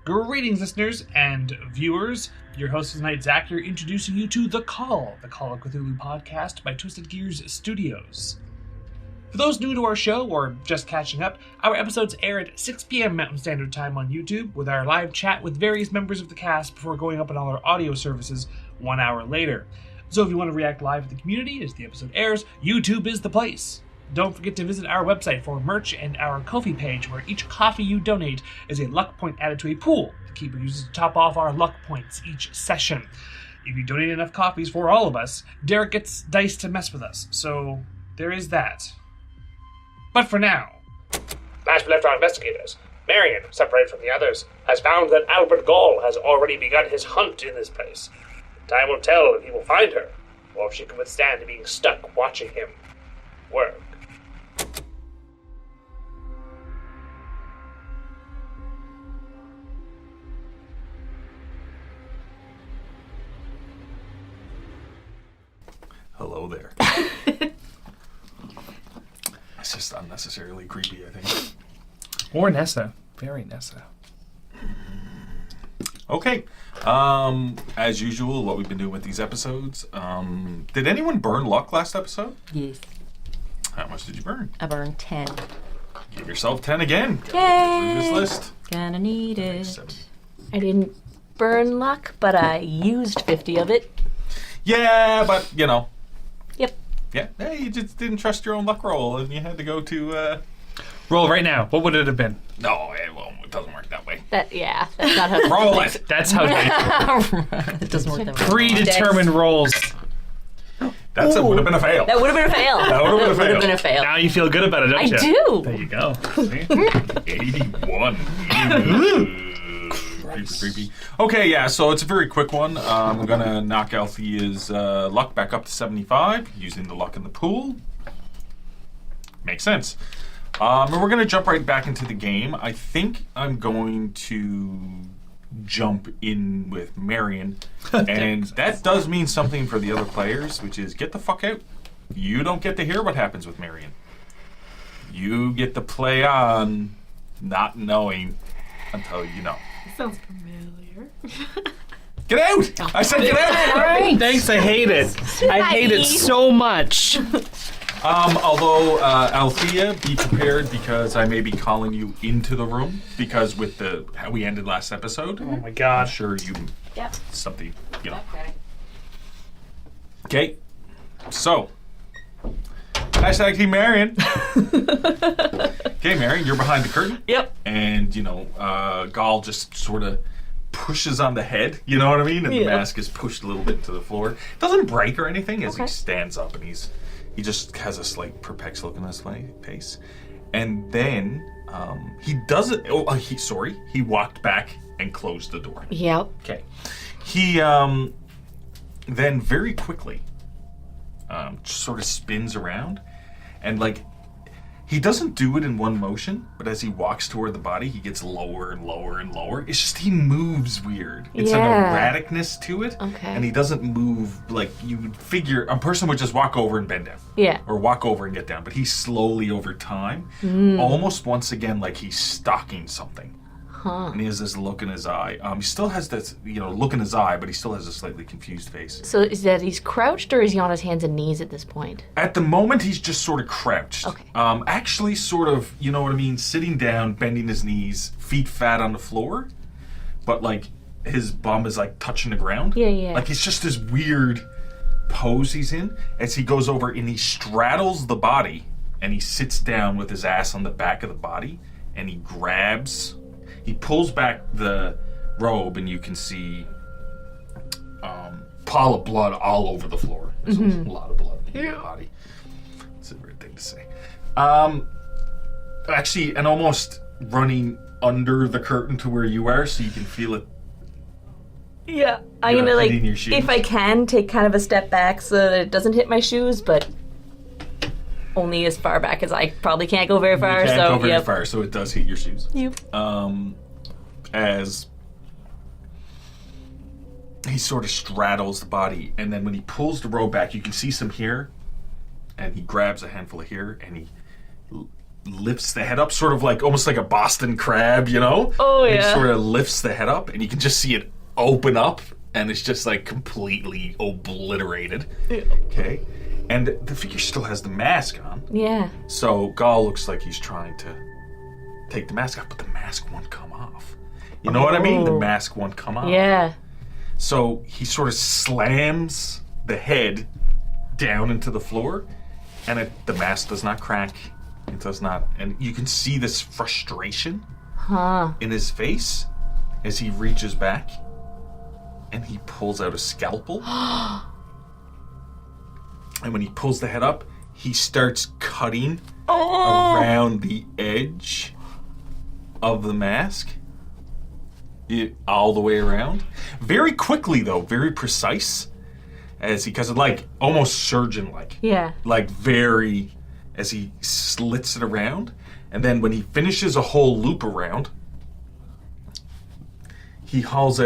Greetings, listeners and viewers. Your host tonight, Zach, here, introducing you to The Call of Cthulhu podcast by Twisted Gears Studios. For those new to our show or just catching up, our episodes air at 6 p.m. Mountain Standard Time on YouTube, with our live chat with various members of the cast before going up on all our audio services 1 hour later. So if you want to react live with the community as the episode airs, YouTube is the place. Don't forget to visit our website for merch and our Ko-fi page, where each coffee you donate is a luck point added to a pool to keep users to top off our luck points each session. If you donate enough coffees for all of us, Derek gets dice to mess with us, so there is that. But for now, last we left our investigators, Marion, separated from the others, has found that Albert Gall has already begun his hunt in this place. Time will tell if he will find her, or if she can withstand being stuck watching him work. Hello there. It's just unnecessarily creepy, I think. Or Nessa. Very Nessa. Okay. As usual, what we've been doing with these episodes. Did anyone burn luck last episode? Yes. How much did you burn? I burned 10. Give yourself 10 again. Yay! Through this list. Gonna need it. 7. I didn't burn luck, but I used 50 of it. Yeah, but, you know. Yep. Yeah, you just didn't trust your own luck roll, and you had to go to... Roll right now. What would it have been? No, it doesn't work that way. That's not how... Roll it! That's how It doesn't work that way. predetermined rolls. That would have been a fail. That would have been a fail. That would have been a fail. Now you feel good about it, don't I you? do. There you go. See? 81. Creepy. Okay, yeah, so it's a very quick one. I'm going to knock Althea's luck back up to 75 using the luck in the pool. Makes sense. And we're going to jump right back into the game. I think I'm going to jump in with Marion. And that does mean something for the other players, which is get the fuck out. You don't get to hear what happens with Marion. You get to play on not knowing until you know. Sounds familiar. Get out! I said get out! Alright. Thanks, I hate it. I hate it so much. Although, Althea, be prepared because I may be calling you into the room because with how we ended last episode. Oh my I'm god. sure you Yep. something, you know. Okay. Okay, so hashtag Team Marion. Okay, Marion, you're behind the curtain. Yep. And, you know, Gall just sort of pushes on the head, you know what I mean? And the mask is pushed a little bit to the floor. Doesn't break or anything as he stands up, and he just has a slight perplexed look on his face. And then he doesn't, he walked back and closed the door. Yep. Okay. He then very quickly sort of spins around, and like he doesn't do it in one motion, but as he walks toward the body, he gets lower and lower and lower. It's just he moves weird. It's an erraticness to it, and he doesn't move like you would figure a person would just walk over and bend down. Yeah. Or walk over and get down, but he's slowly over time, almost once again like he's stalking something. And he has this look in his eye. He still has this, look in his eye, but he still has a slightly confused face. So is that he's crouched, or is he on his hands and knees at this point? At the moment, he's just sort of crouched. Okay. Actually, sort of, you know what I mean, sitting down, bending his knees, feet flat on the floor, but like his bum is like touching the ground. Yeah. Like it's just this weird pose he's in as he goes over and he straddles the body and he sits down with his ass on the back of the body and he pulls back the robe and you can see pile of blood all over the floor. There's a lot of blood in the body. It's a weird thing to say. Actually, and almost running under the curtain to where you are so you can feel it. Yeah, I'm gonna hitting your shoes. if I can, take kind of a step back so that it doesn't hit my shoes, but only as far back as I probably can't go very far. You can't so go very far, so it does hit your shoes. Yep. As he sort of straddles the body, and then when he pulls the robe back, you can see some here, and he grabs a handful of here, and he lifts the head up, sort of like almost like a Boston crab, you know? Oh, And yeah. he sort of lifts the head up, and you can just see it open up, and it's just like completely obliterated. Okay? And the figure still has the mask on. Yeah. So Gaul looks like he's trying to take the mask off, but the mask won't come off. You know what I mean? The mask won't come off. Yeah. So he sort of slams the head down into the floor, and the mask does not crack. It does not. And you can see this frustration in his face as he reaches back, and he pulls out a scalpel. And when he pulls the head up, he starts cutting around the edge of the mask. All the way around. Very quickly, though. Very precise. Because it's like almost surgeon-like. Yeah. Like very, as he slits it around. And then when he finishes a whole loop around, he puts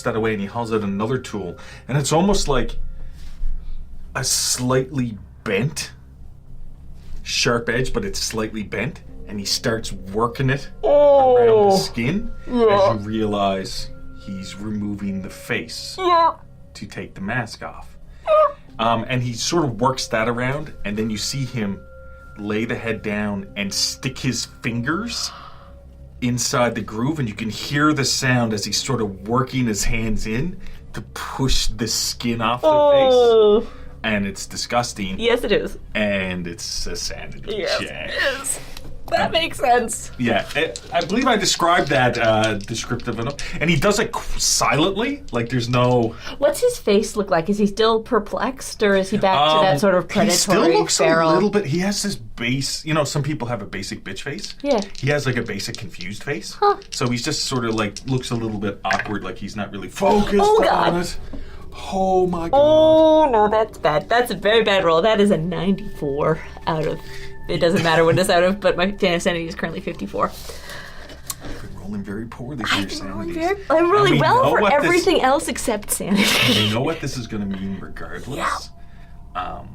that away and he hauls out another tool. And it's almost like a slightly bent, sharp edge, but it's slightly bent. And he starts working it around the skin as you realize he's removing the face to take the mask off. And he sort of works that around, and then you see him lay the head down and stick his fingers inside the groove, and you can hear the sound as he's sort of working his hands in to push the skin off the face. And it's disgusting. Yes, it is. And it's a sanity check. It is. That makes sense. Yeah, I believe I described that descriptive enough. And he does it silently, like there's no... What's his face look like? Is he still perplexed, or is he back to that sort of predatory He still looks feral? a little bit... He has this base... You know, some people have a basic bitch face. Yeah. He has like a basic confused face. Huh. So he's just sort of like, looks a little bit awkward, like he's not really focused on it. Oh my god. Oh, no, that's bad. That's a very bad roll. That is a 94 out of... It doesn't matter what it's out of, but my sanity is currently 54. I've been rolling very poorly for your sanity. I'm rolling well for everything else except sanity. You know what this is going to mean regardless? Yeah.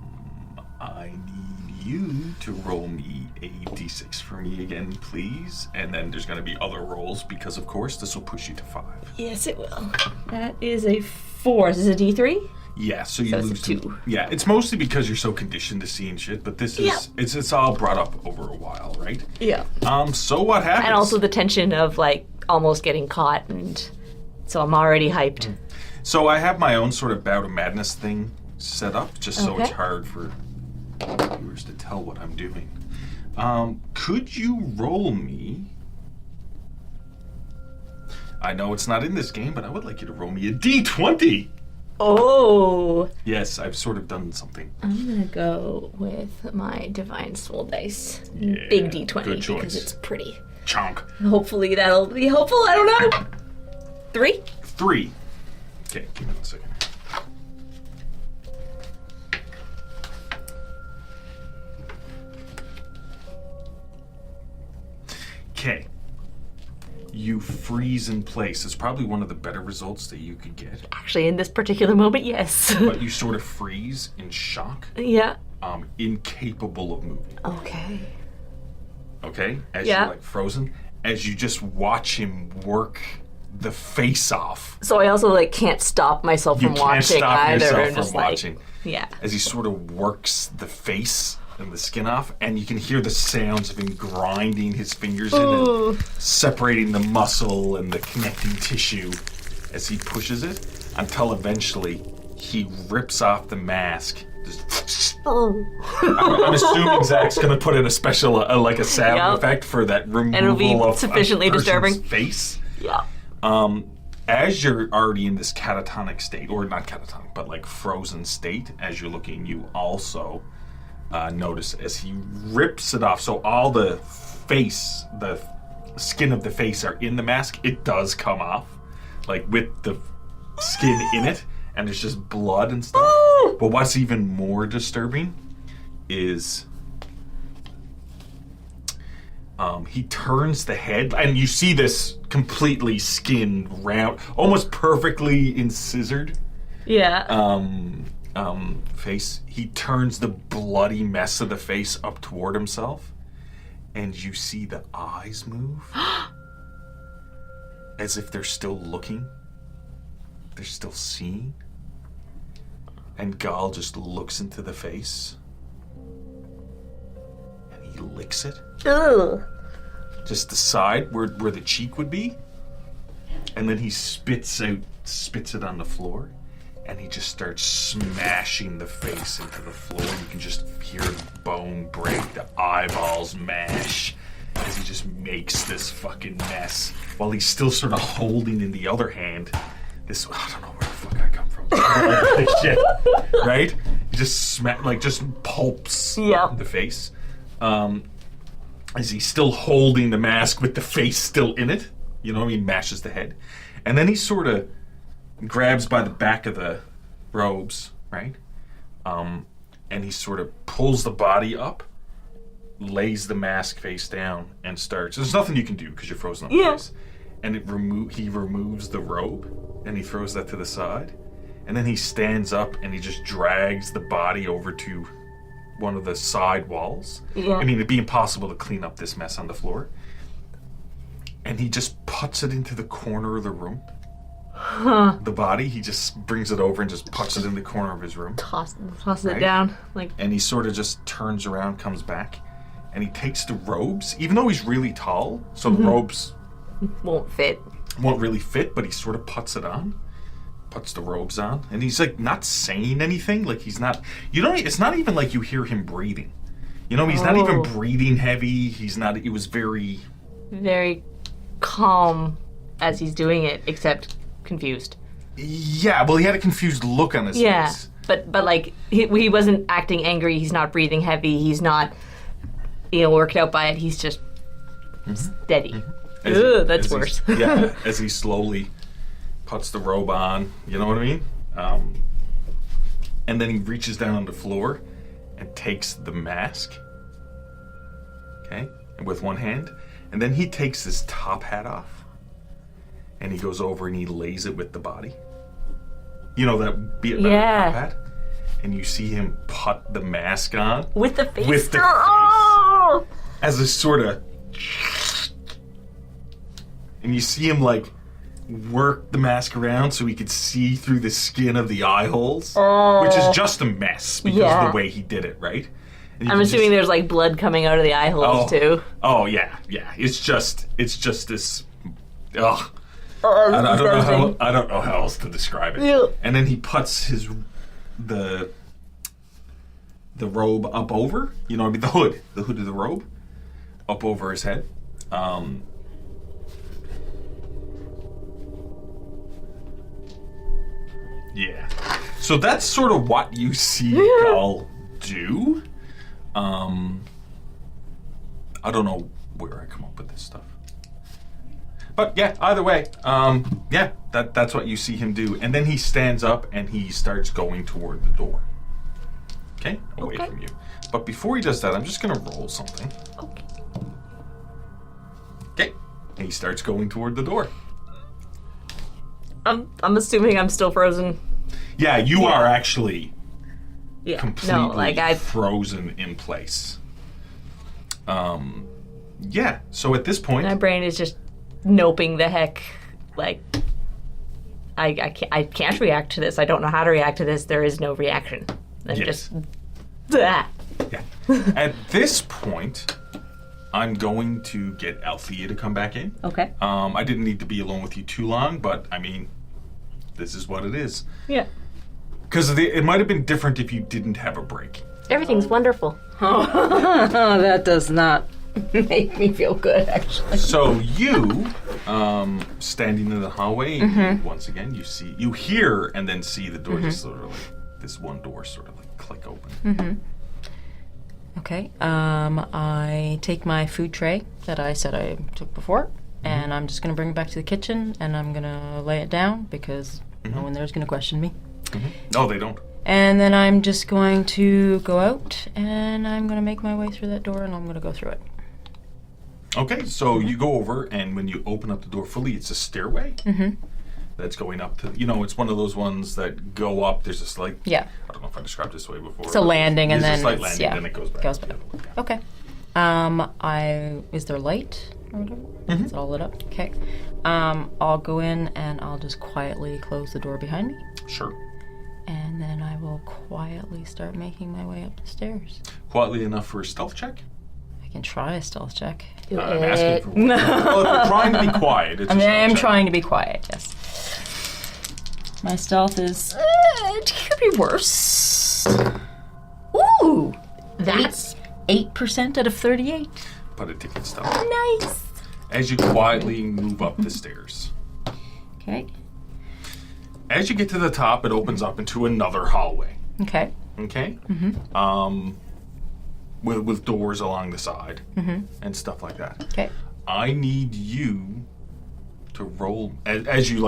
I need you to roll me a d6 for me again, please. And then there's going to be other rolls because, of course, this will push you to 5. Yes, it will. That is a 4. Is this a D3? Yeah, so you lose 2. Yeah, it's mostly because you're so conditioned to seeing shit, but this is it's all brought up over a while, right? Yeah. So what happens? And also the tension of like almost getting caught, and so I'm already hyped. So I have my own sort of bout of madness thing set up, just so it's hard for viewers to tell what I'm doing. Could you roll me? I know it's not in this game, but I would like you to roll me a D20. Oh. Yes, I've sort of done something. I'm gonna go with my Divine Soul dice. Yeah, Big D20 good choice. because it's pretty. Chonk. Hopefully that'll be helpful. I don't know. 3? 3. Okay, give me 1 second. Okay. You freeze in place. It's probably one of the better results that you could get. Actually, in this particular moment, yes. But you sort of freeze in shock, Yeah. incapable of moving. Okay. Okay? As you're like frozen, as you just watch him work the face off. So I also like can't stop myself from watching You can't stop either. yourself and from just watching. Like, yeah. As he sort of works the face and the skin off, and you can hear the sounds of him grinding his fingers in and separating the muscle and the connecting tissue as he pushes it, until eventually he rips off the mask. I'm assuming Zach's going to put in a special, like a sound effect for that removal and it'll be of sufficiently a person's disturbing face. Yeah. As you're already in this catatonic state, or not catatonic, but like frozen state, as you're looking, you also notice as he rips it off. So all the face, the skin of the face are in the mask. It does come off, like with the skin in it, and there's just blood and stuff. But what's even more disturbing is he turns the head, and you see this completely skinned, round, almost perfectly incisored face. He turns the bloody mess of the face up toward himself, and you see the eyes move as if they're still looking. They're still seeing. And Gal just looks into the face. And he licks it. Ugh. Just the side where the cheek would be. And then he spits it on the floor. And he just starts smashing the face into the floor. You can just hear the bone break, the eyeballs mash, as he just makes this fucking mess. While he's still sort of holding in the other hand this, I don't know where the fuck I come from. This shit, right? He just just pulps the face. As he's still holding the mask with the face still in it. You know what I mean? Mashes the head. And then he sort of grabs by the back of the robes, right? And he sort of pulls the body up, lays the mask face down, and starts. There's nothing you can do because you're frozen on the face. And he removes the robe, and he throws that to the side. And then he stands up, and he just drags the body over to one of the side walls. Yeah. I mean, it'd be impossible to clean up this mess on the floor. And he just puts it into the corner of the room. The body, he just brings it over and just puts it in the corner of his room. Toss it down. And he sort of just turns around, comes back, and he takes the robes, even though he's really tall, so the robes won't really fit, but he sort of puts the robes on, and he's not saying anything, he's not, it's not even like you hear him breathing. He's not even breathing heavy. It was very calm as he's doing it, except confused. Yeah, well, he had a confused look on his face. But he wasn't acting angry. He's not breathing heavy. He's not, worked out by it. He's just steady. Mm-hmm. That's worse. Yeah, as he slowly puts the robe on. You know what I mean? And then he reaches down on the floor and takes the mask. Okay, with one hand, and then he takes his top hat off. And he goes over and he lays it with the body. That top hat. And you see him put the mask on. With the face. With the face. As a sort of... And you see him, work the mask around so he could see through the skin of the eye holes. Which is just a mess because of the way he did it, right? I'm assuming there's, blood coming out of the eye holes, too. Oh, yeah. It's just this... Ugh. I don't know how else to describe it. Yeah. And then he puts the robe up over, the hood of the robe up over his head. Yeah. So that's sort of what you see Gull do. I don't know where I come up with this stuff. But yeah, either way, that's what you see him do. And then he stands up and he starts going toward the door. Okay? Away from you. But before he does that, I'm just going to roll something. Okay. And he starts going toward the door. I'm assuming I'm still frozen. Yeah, you are actually completely frozen in place. So at this point... My brain is just... noping the heck, I can't react to this. I don't know how to react to this. There is no reaction. I'm just... Yeah. At this point, I'm going to get Althea to come back in. Okay. I didn't need to be alone with you too long, but, this is what it is. Yeah. Because it might have been different if you didn't have a break. Everything's wonderful. That does not... make me feel good, actually. So you, standing in the hallway, once again, you hear and then see the door just sort of this one door sort of click open. Mm-hmm. Okay. I take my food tray that I said I took before, and I'm just going to bring it back to the kitchen, and I'm going to lay it down because no one there's going to question me. No, they don't. And then I'm just going to go out, and I'm going to make my way through that door, and I'm going to go through it. Okay, so you go over, and when you open up the door fully, it's a stairway that's going up to, it's one of those ones that go up. There's a slight, I don't know if I described this way before. It's a landing, and then there's a slight landing, then it goes back. Okay. Is there light or whatever? Is it all lit up? Okay. I'll go in and I'll just quietly close the door behind me. Sure. And then I will quietly start making my way up the stairs. Quietly enough for a stealth check? I can try a stealth check. Do I'm it. asking for one. Well, if you're trying to be quiet, it's I mean, I am check. trying to be quiet, yes. My stealth is... it could be worse. Ooh! That's 8% out of 38. Put a ticket stealth. Nice. As you quietly move up the stairs. Okay. As you get to the top, it opens up into another hallway. Okay. Okay? With doors along the side and stuff like that. Okay. I need you to roll as you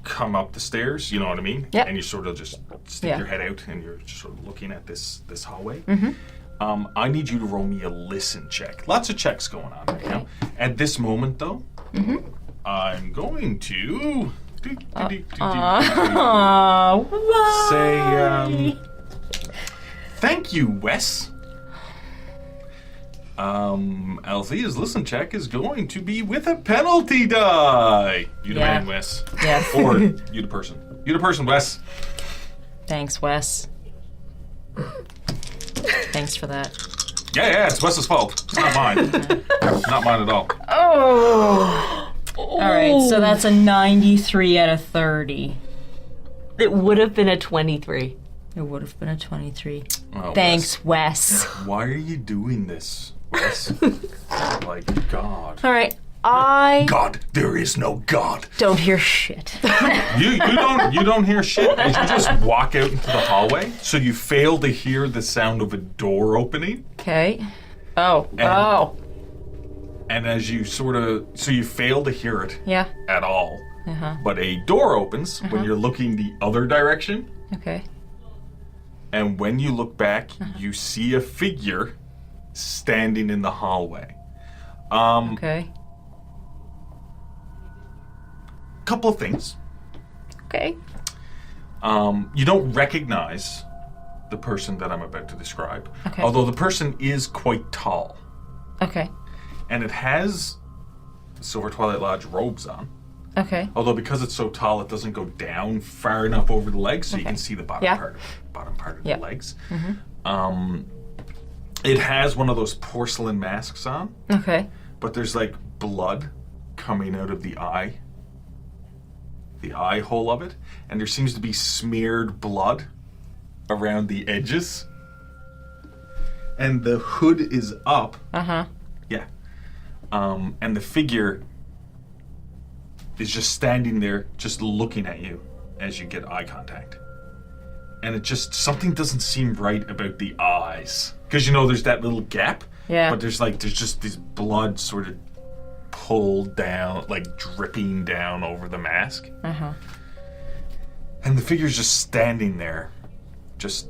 come up the stairs. You know what I mean? Yep. And you sort of just stick Yeah. your head out and you're just sort of looking at this hallway. I need you to roll me a listen check. Lots of checks going on. Okay. You know? At this moment, though, I'm going to say thank you, Wes. Althea's listen check is going to be with a penalty die. You the Yeah. man, Wes. Yes. Or you the person. You the person, Wes. Thanks, Wes. Thanks for that. Yeah, it's Wes's fault. It's not mine. Not mine at all. Oh. All right, so that's a 93 out of 30. It would have been a 23. It would have been a 23. Oh, Thanks, Wes. Why are you doing this, Wes? Like, God. All right, I God, there is no God. don't hear shit. You don't hear shit as you just walk out into the hallway, so you fail to hear the sound of a door opening. Okay. Oh. And as you so you fail to hear it Yeah. at all. Uh-huh. But a door opens when you're looking the other direction, Okay. and when you look back, you see a figure standing in the hallway. Okay. Couple of things. Okay. You don't recognize the person that I'm about to describe, Okay. although the person is quite tall, Okay. and it has Silver Twilight Lodge robes on. Okay. Although because it's so tall, it doesn't go down far enough over the legs, so you can see the bottom Yeah. part of Yeah. the legs. It has one of those porcelain masks on, Okay. but there's like blood coming out of the eye hole of it, and there seems to be smeared blood around the edges. And the hood is up. Uh-huh. Yeah. And the figure is just standing there, just looking at you as you get eye contact. And it just, something doesn't seem right about the eyes. Because, there's that little gap. Yeah. But there's just this blood sort of pulled down, like dripping down over the mask. Uh-huh. And the figure's just standing there, just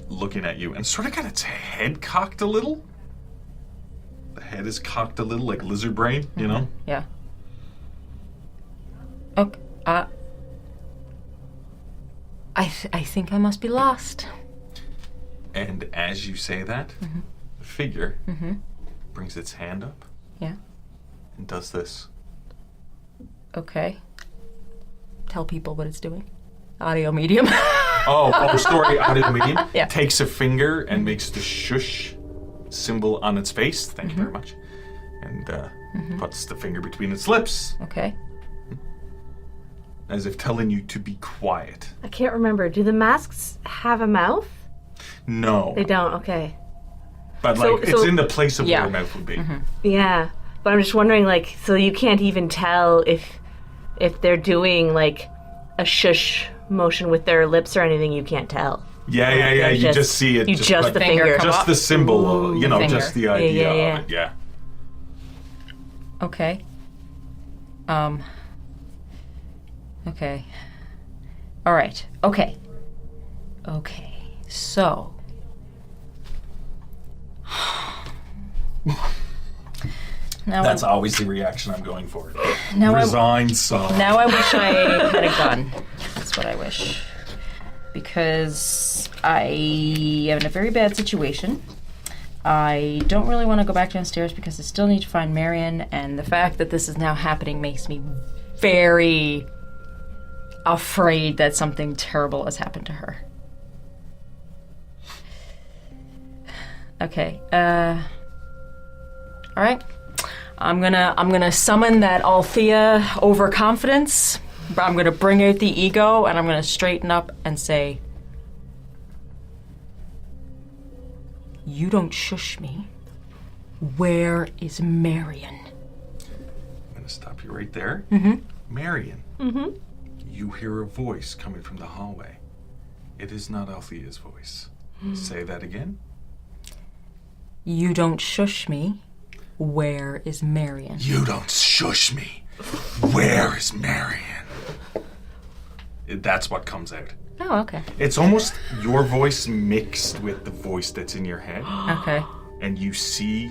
looking at you, and sort of got its head cocked a little. The head is cocked a little, like lizard brain, you know? Yeah. Okay. I think I must be lost. And as you say that, the figure brings its hand up Yeah. and does this. Okay. Tell people what it's doing. Audio medium. Story audio medium. Yeah. Takes a finger and makes the shush symbol on its face. Thank you very much. And puts the finger between its lips, Okay. as if telling you to be quiet. I can't remember. Do the masks have a mouth? No. They don't. Okay. But So- it's so- in the place of Yeah. where a mouth would be. Yeah, but I'm just wondering, so you can't even tell if they're doing a shush motion with their lips or anything. You can't tell. Yeah. They're You just see it. You just the Finger finger. come just up. the symbol, Finger. just the idea yeah. of it. Yeah. Okay. Okay. All right. Okay. So. Now That's always the reaction I'm going for. Now I- Resigned soul. Now I wish I had a gun. That's what I wish. Because I am in a very bad situation. I don't really want to go back downstairs because I still need to find Marion, and the fact that this is now happening makes me very afraid that something terrible has happened to her. Okay, alright. I'm gonna summon that Althea overconfidence. I'm gonna bring out the ego, and I'm gonna straighten up and say, "You don't shush me. Where is Marion?" I'm going to stop you right there. Marion, you hear a voice coming from the hallway. It is not Althea's voice. Say that again. You don't shush me. Where is Marion? You don't shush me. Where is Marion? That's what comes out. Oh, okay. It's almost your voice mixed with the voice that's in your head. Okay. And you see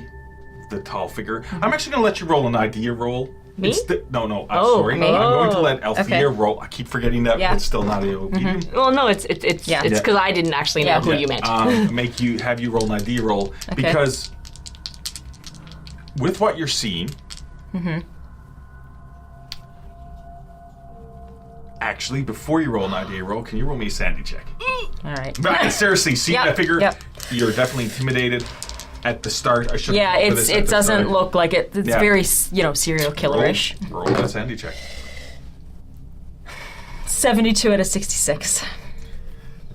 the tall figure. I'm actually going to let you roll an idea roll. Me? No. Oh, sorry. me? I'm going to let Althea Okay. roll. I keep forgetting that, Yeah. but still not able to. Well, no, it's Yeah. because I didn't actually know who you meant. Have you roll an idea roll because with what you're seeing, actually, before you roll an idea roll, can you roll me a sanity check? All right. But seriously, see, I figure Yep. you're definitely intimidated at the start. I should. Yeah, it doesn't look like it. It's Yeah. very, serial killerish. Roll that sanity check. 72 out of 66.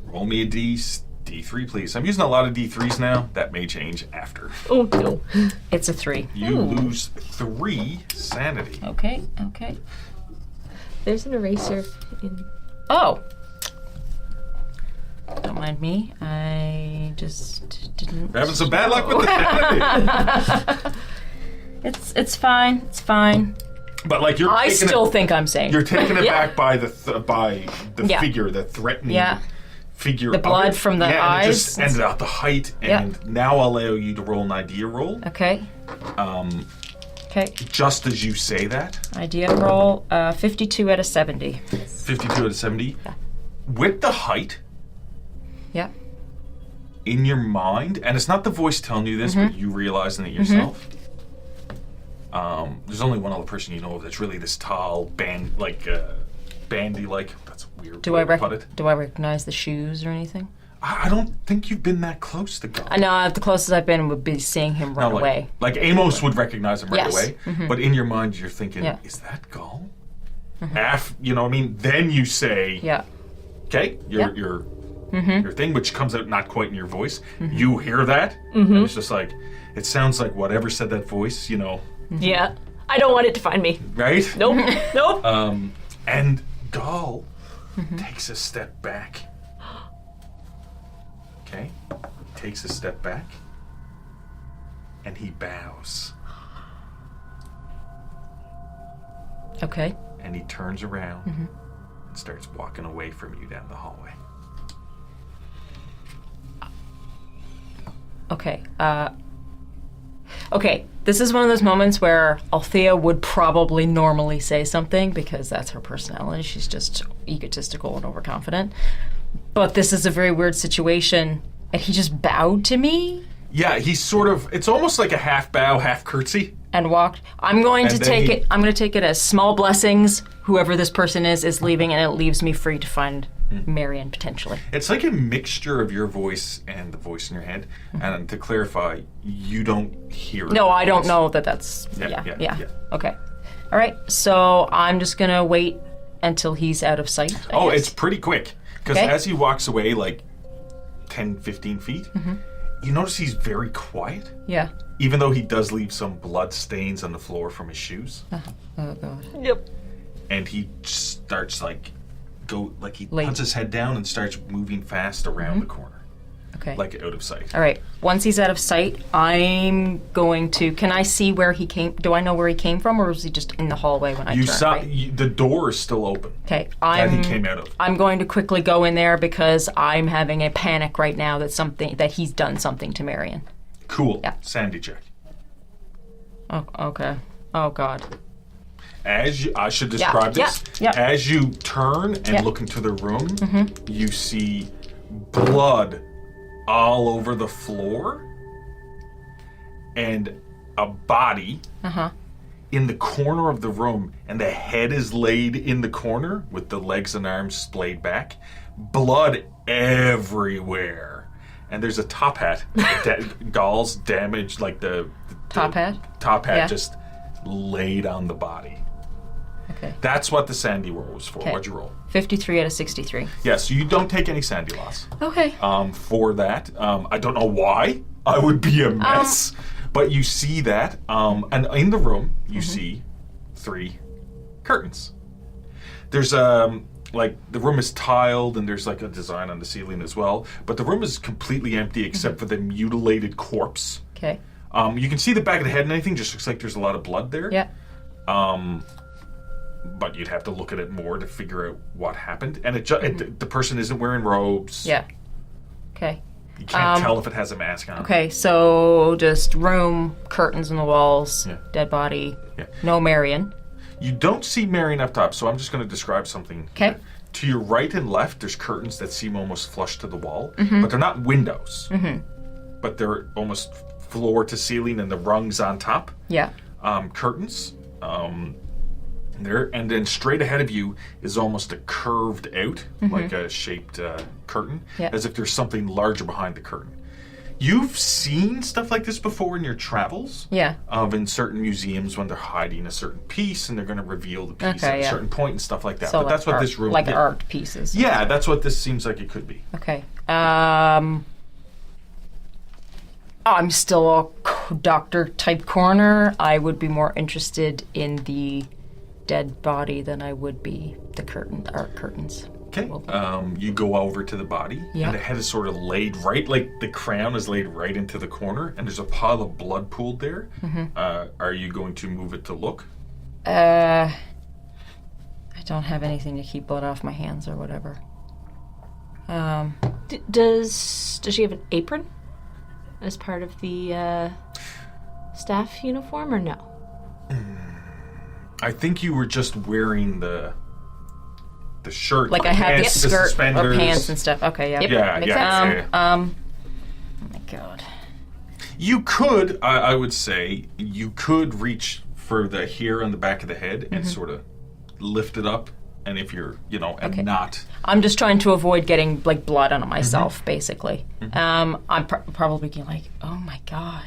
Roll me a D3, please. I'm using a lot of D3s now. That may change after. Oh, no. It's a 3. You lose 3 sanity. Okay. There's an eraser in... Oh. Don't mind me. I just didn't. We're having some bad luck with the sanity. It's fine. It's fine. But like you're I taking still think I'm safe. you're taking it Yeah. back by the Yeah. figure, the threatening figure. The of blood it. from the and eyes. it just ended out the height, and now I'll allow you to roll an idea roll. Okay. Okay. Just as you say that, Idea roll. 52 out of 70. 52 out of 70. Yeah. With the height Yeah. in your mind, and it's not the voice telling you this, but you realizing it yourself. There's only one other person you know of that's really this tall, bandy-like. That's a weird. Do way I to put it. Do I recognize the shoes or anything? I don't think you've been that close to God. I know the closest I've been would be seeing him right away. Like Amos would recognize him right Yes. away, but in your mind you're thinking, Yeah. is that Gull? You know what I mean? Then you say, Yeah. okay, Yeah. your thing, which comes out not quite in your voice. You hear that, and it's just like, it sounds like whatever said that voice, Yeah. I don't want it to find me. right? Nope. Nope. And Gull takes a step back. Okay? Takes a step back. And he bows. Okay. And he turns around and starts walking away from you down the hallway. Okay. Okay. This is one of those moments where Althea would probably normally say something because that's her personality. She's just egotistical and overconfident. But this is a very weird situation, and he just bowed to me Yeah, he's sort of, it's almost like a half bow, half curtsy. and walked. I'm going to And then take he- it. I'm going to take it as small blessings. Whoever this person is leaving, and it leaves me free to find Marion potentially. It's like a mixture of your voice and the voice in your head. And to clarify, you don't hear No, the I don't voice. know that that's. Yeah. Okay. All right. So I'm just gonna wait until he's out of sight. I guess. It's pretty quick. Because Okay. as he walks away, like 10, 15 feet, you notice he's very quiet. Yeah. Even though he does leave some blood stains on the floor from his shoes. Oh god. Yep. And he starts he Late. puts his head down and starts moving fast around the corner. Okay. Like out of sight. All right. Once he's out of sight, I'm going to. Can I see where he came? Do I know where he came from, or was he just in the hallway when I You turned? saw right? the door is still open Okay. that he came out of. I'm going to quickly go in there because I'm having a panic right now that he's done something to Marion. Cool. Yeah. Sandy check. Oh, okay. Oh god. As you, I should describe this. yeah. As you turn and Yeah. look into the room, you see blood all over the floor and a body in the corner of the room, and the head is laid in the corner with the legs and arms splayed back. Blood everywhere. And there's a top hat. Gall's damaged, like the Top hat? Top hat Yeah. just laid on the body. Okay. That's what the sandy roll was for. Okay. What'd you roll? 53 out of 63. Yeah, so you don't take any sandy loss. Okay. For that. I don't know why. I would be a mess. But you see that. And in the room, you see 3 curtains. There's like the room is tiled and there's like a design on the ceiling as well. But the room is completely empty except for the mutilated corpse. Okay. You can see the back of the head and anything. Just looks like there's a lot of blood there. Yeah. But you'd have to look at it more to figure out what happened. And the person isn't wearing robes. Yeah. Okay. You can't tell if it has a mask on. Okay, so just room, curtains on the walls, Yeah. dead body, Yeah. no Marion. You don't see Marion up top, so I'm just going to describe something. Okay. To your right and left, there's curtains that seem almost flush to the wall, but they're not windows. But they're almost floor to ceiling and the rungs on top. Yeah. Curtains. There, and then straight ahead of you is almost a curved out, like a shaped curtain, Yeah. as if there's something larger behind the curtain. You've seen stuff like this before in your travels. Yeah. In certain museums when they're hiding a certain piece and they're going to reveal the piece at Okay, a yeah. certain point and stuff like that. So But like that's what art, this room... like yeah. art pieces. Yeah, that's what this seems like it could be. Okay. I'm still a doctor type corner. I would be more interested in the dead body than I would be the art curtains. Okay. You go over to the body, Yeah. and the head is sort of laid right, like the crown is laid right into the corner, and there's a pile of blood pooled there. Are you going to move it to look? I don't have anything to keep blood off my hands or whatever. Does she have an apron as part of the staff uniform, or no? I think you were just wearing the shirt, Like I have the pants, skirt or suspenders. pants and stuff. Okay, yeah. Yeah, Makes yeah, sense. yeah. Oh my god. You could, I would say, you could reach for the hair on the back of the head and sort of lift it up. And if you're, and Okay. not... I'm just trying to avoid getting like blood on myself, basically. I'm probably being like, oh my god.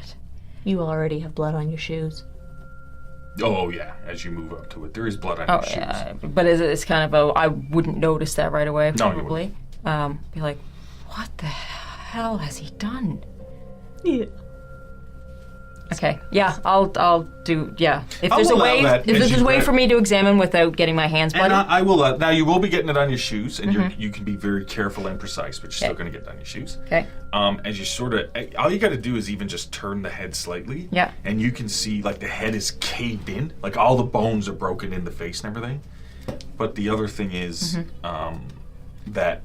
You already have blood on your shoes. Oh, yeah, as you move up to it. There is blood on Oh your shoes. yeah, but it's kind of I wouldn't notice that right away. No, you Probably. Be like, what the hell has he done? Yeah. Okay, yeah, I'll do. Yeah, if I'll there's a allow way, that if as there's you a way grab- for me to examine without getting my hands bloody. And I will. Now you will be getting it on your shoes, and you can be very careful and precise, but you're still going to get it on your shoes. Okay. As you sort of, all you got to do is even just turn the head slightly. Yeah. And you can see like the head is caved in, like all the bones are broken in the face and everything. But the other thing is that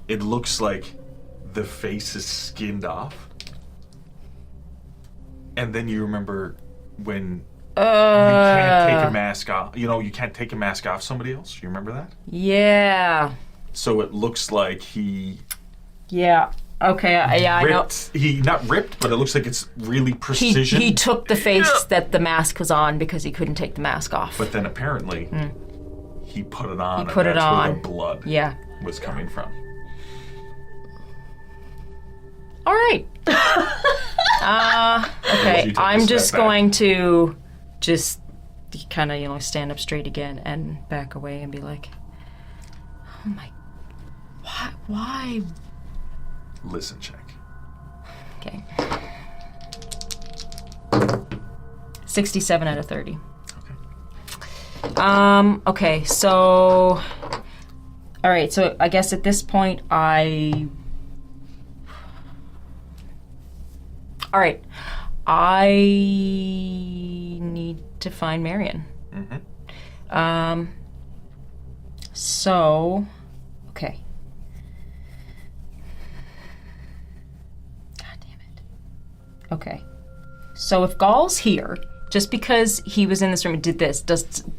it looks like the face is skinned off, and then you remember when. You can't take a mask off. You can't take a mask off somebody else. You remember that? Yeah. So it looks like he Yeah. Okay. Yeah, I know. ripped. He not ripped, but it looks like it's really precision. He took the face that the mask was on because he couldn't take the mask off. But then apparently he put it on. put and it that's where on. the blood Yeah. was coming from. All right. Okay. You take a I'm step just back. going to just kind of stand up straight again and back away and be like, oh my, why? Listen, check. Okay. 67 out of 30. Okay. Okay, so... All right, so I guess at this point All right. I need to find Marion. So... Okay. God damn it. Okay. So if Gall's here, just because he was in this room and did this,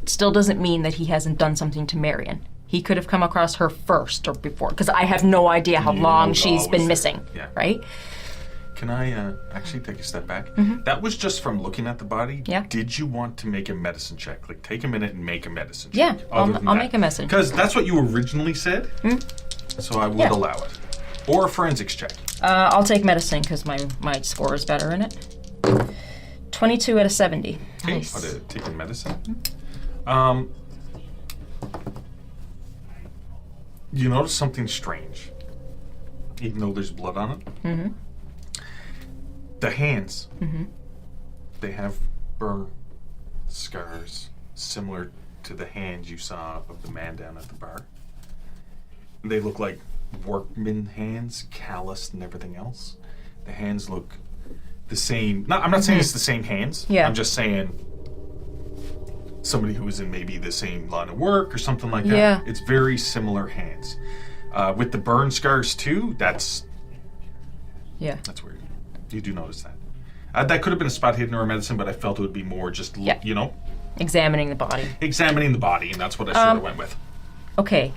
still doesn't mean that he hasn't done something to Marion. He could have come across her first or before, because I have no idea how long Gall she's was been there. missing, Yeah. right? Can I actually take a step back? That was just from looking at the body. Yeah. Did you want to make a medicine check? Like, take a minute and make a medicine Yeah, check. I'll make a medicine. Because that's what you originally said. So I would allow it. Or a forensics check. I'll take medicine because my score is better in it. 22 out of 70. Okay, Nice. I'll take a medicine. You notice something strange, even though there's blood on it. The hands, they have burn scars similar to the hands you saw of the man down at the bar. They look like workman hands, calloused and everything else. The hands look the same. I'm not saying it's the same hands. Yeah. I'm just saying somebody who was in maybe the same line of work or something like that. Yeah. It's very similar hands. With the burn scars too, that's weird. You do notice that. That could have been a spot hidden or a medicine, but I felt it would be more just, Examining the body. examining the body, and that's what I sort of went with. Okay.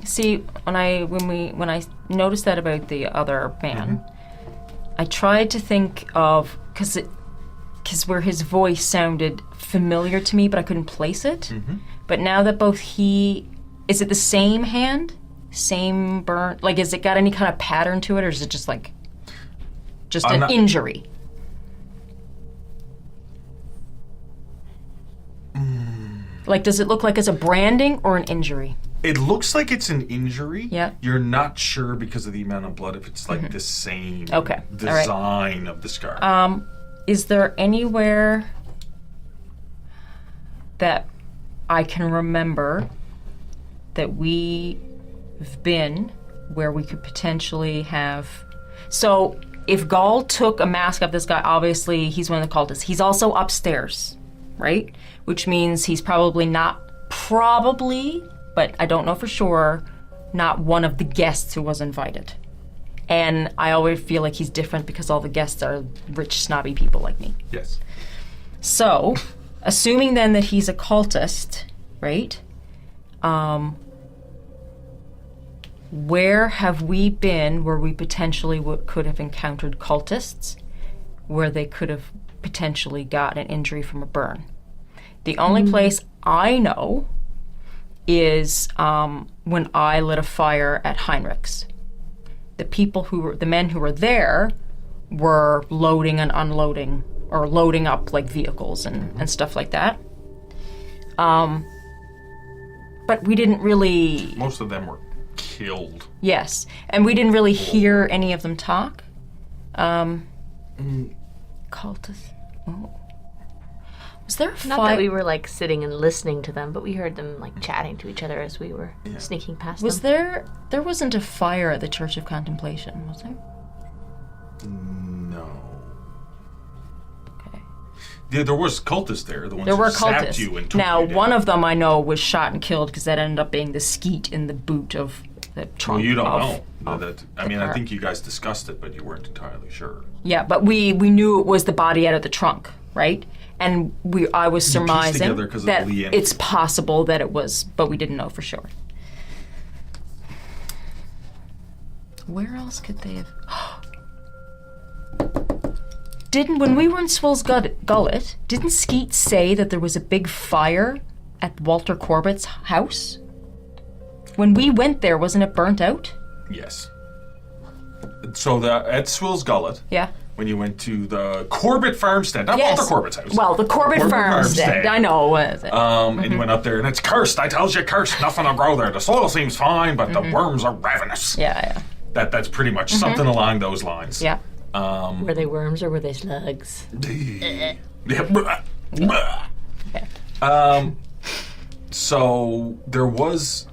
See, when I noticed that about the other man, I tried to think of because where his voice sounded familiar to me, but I couldn't place it. But now that is it the same hand, same burn? Like, has it got any kind of pattern to it, or is it just like an injury? Like, does it look like it's a branding or an injury? It looks like it's an injury. Yeah. You're not sure because of the amount of blood if it's like the same design of the scar. Is there anywhere that I can remember that we've been where we could potentially have... So, if Gaul took a mask of this guy, obviously he's one of the cultists. He's also upstairs, right? Which means he's probably, but I don't know for sure, not one of the guests who was invited. And I always feel like he's different because all the guests are rich, snobby people like me. Yes. So, assuming then that he's a cultist, right? Where have we been where we potentially could have encountered cultists, where they could have potentially gotten an injury from a burn? The only place I know is when I lit a fire at Heinrich's. The men who were there were loading and unloading, or loading up like vehicles and stuff like that. But we didn't really... Most of them were killed. Yes, and we didn't really hear any of them talk. Cultists. Oh. Was there a fight? Not that we were like sitting and listening to them, but we heard them like chatting to each other as we were sneaking past Was them. There wasn't a fire at the Church of Contemplation, was there? No. Okay. Yeah, there was cultists there. The ones There who were zapped cultists. you and took Now, you down. one of them I know was shot and killed because that ended up being the skeet in the boot of the trunk. Well, you don't of- know. of I car. think you guys discussed it, but you weren't entirely sure. Yeah, but we knew it was the body out of the trunk, right? And I was You pieced surmising together 'cause of that Lee and- it's possible that it was, but we didn't know for sure. Where else could they have? When we were in Swill's Gullet, didn't Skeet say that there was a big fire at Walter Corbett's house? When we went there, wasn't it burnt out? Yes. So at Swill's Gullet, Yeah. when you went to the Corbett farmstead, not Yes. Walter Corbett's house. Well, the Corbett farmstead. I know. And you went up there, and it's cursed. I tells you, cursed. Nothing will grow there. The soil seems fine, but the worms are ravenous. Yeah. That's pretty much something along those lines. Yeah. Were they worms or were they slugs? So there was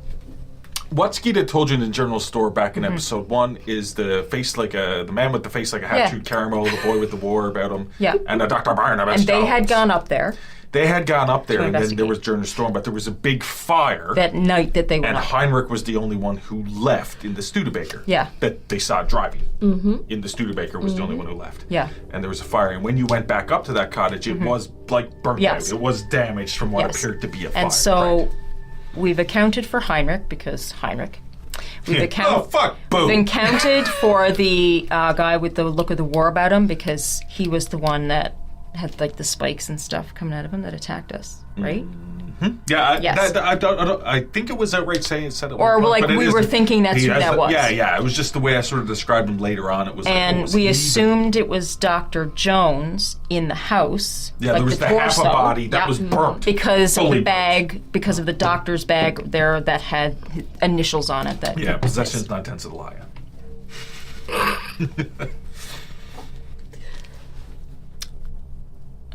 what Skeet had told you in the general store back in episode 1 is the man with the face like a hat-chewed caramel, the boy with the war about him, and the Dr. Barnabas. And they had gone up there. They had gone up there, and then investigate. there was during the storm, but there was a big fire. That night that they went and up. Heinrich was the only one who left in the Studebaker. Yeah. That they saw driving. In the Studebaker was the only one who left. Yeah. And there was a fire, and when you went back up to that cottage, it was like burnt out. It was damaged from what appeared to be a fire. And so we've accounted for Heinrich because Heinrich. We've Boom. accounted for the guy with the look of the war about him because he was the one that had like the spikes and stuff coming out of him that attacked us, right? Yeah, Yes. I think it was outright saying said it. Or like we were thinking that's who that was. Yeah. It was just the way I sort of described him later on. It was, and we assumed it was Dr. Jones in the house. Yeah, like there was the half a body that was burnt because of fully the bag, because of the doctor's bag there that had initials on it. That possession is 9 tenths of the lie.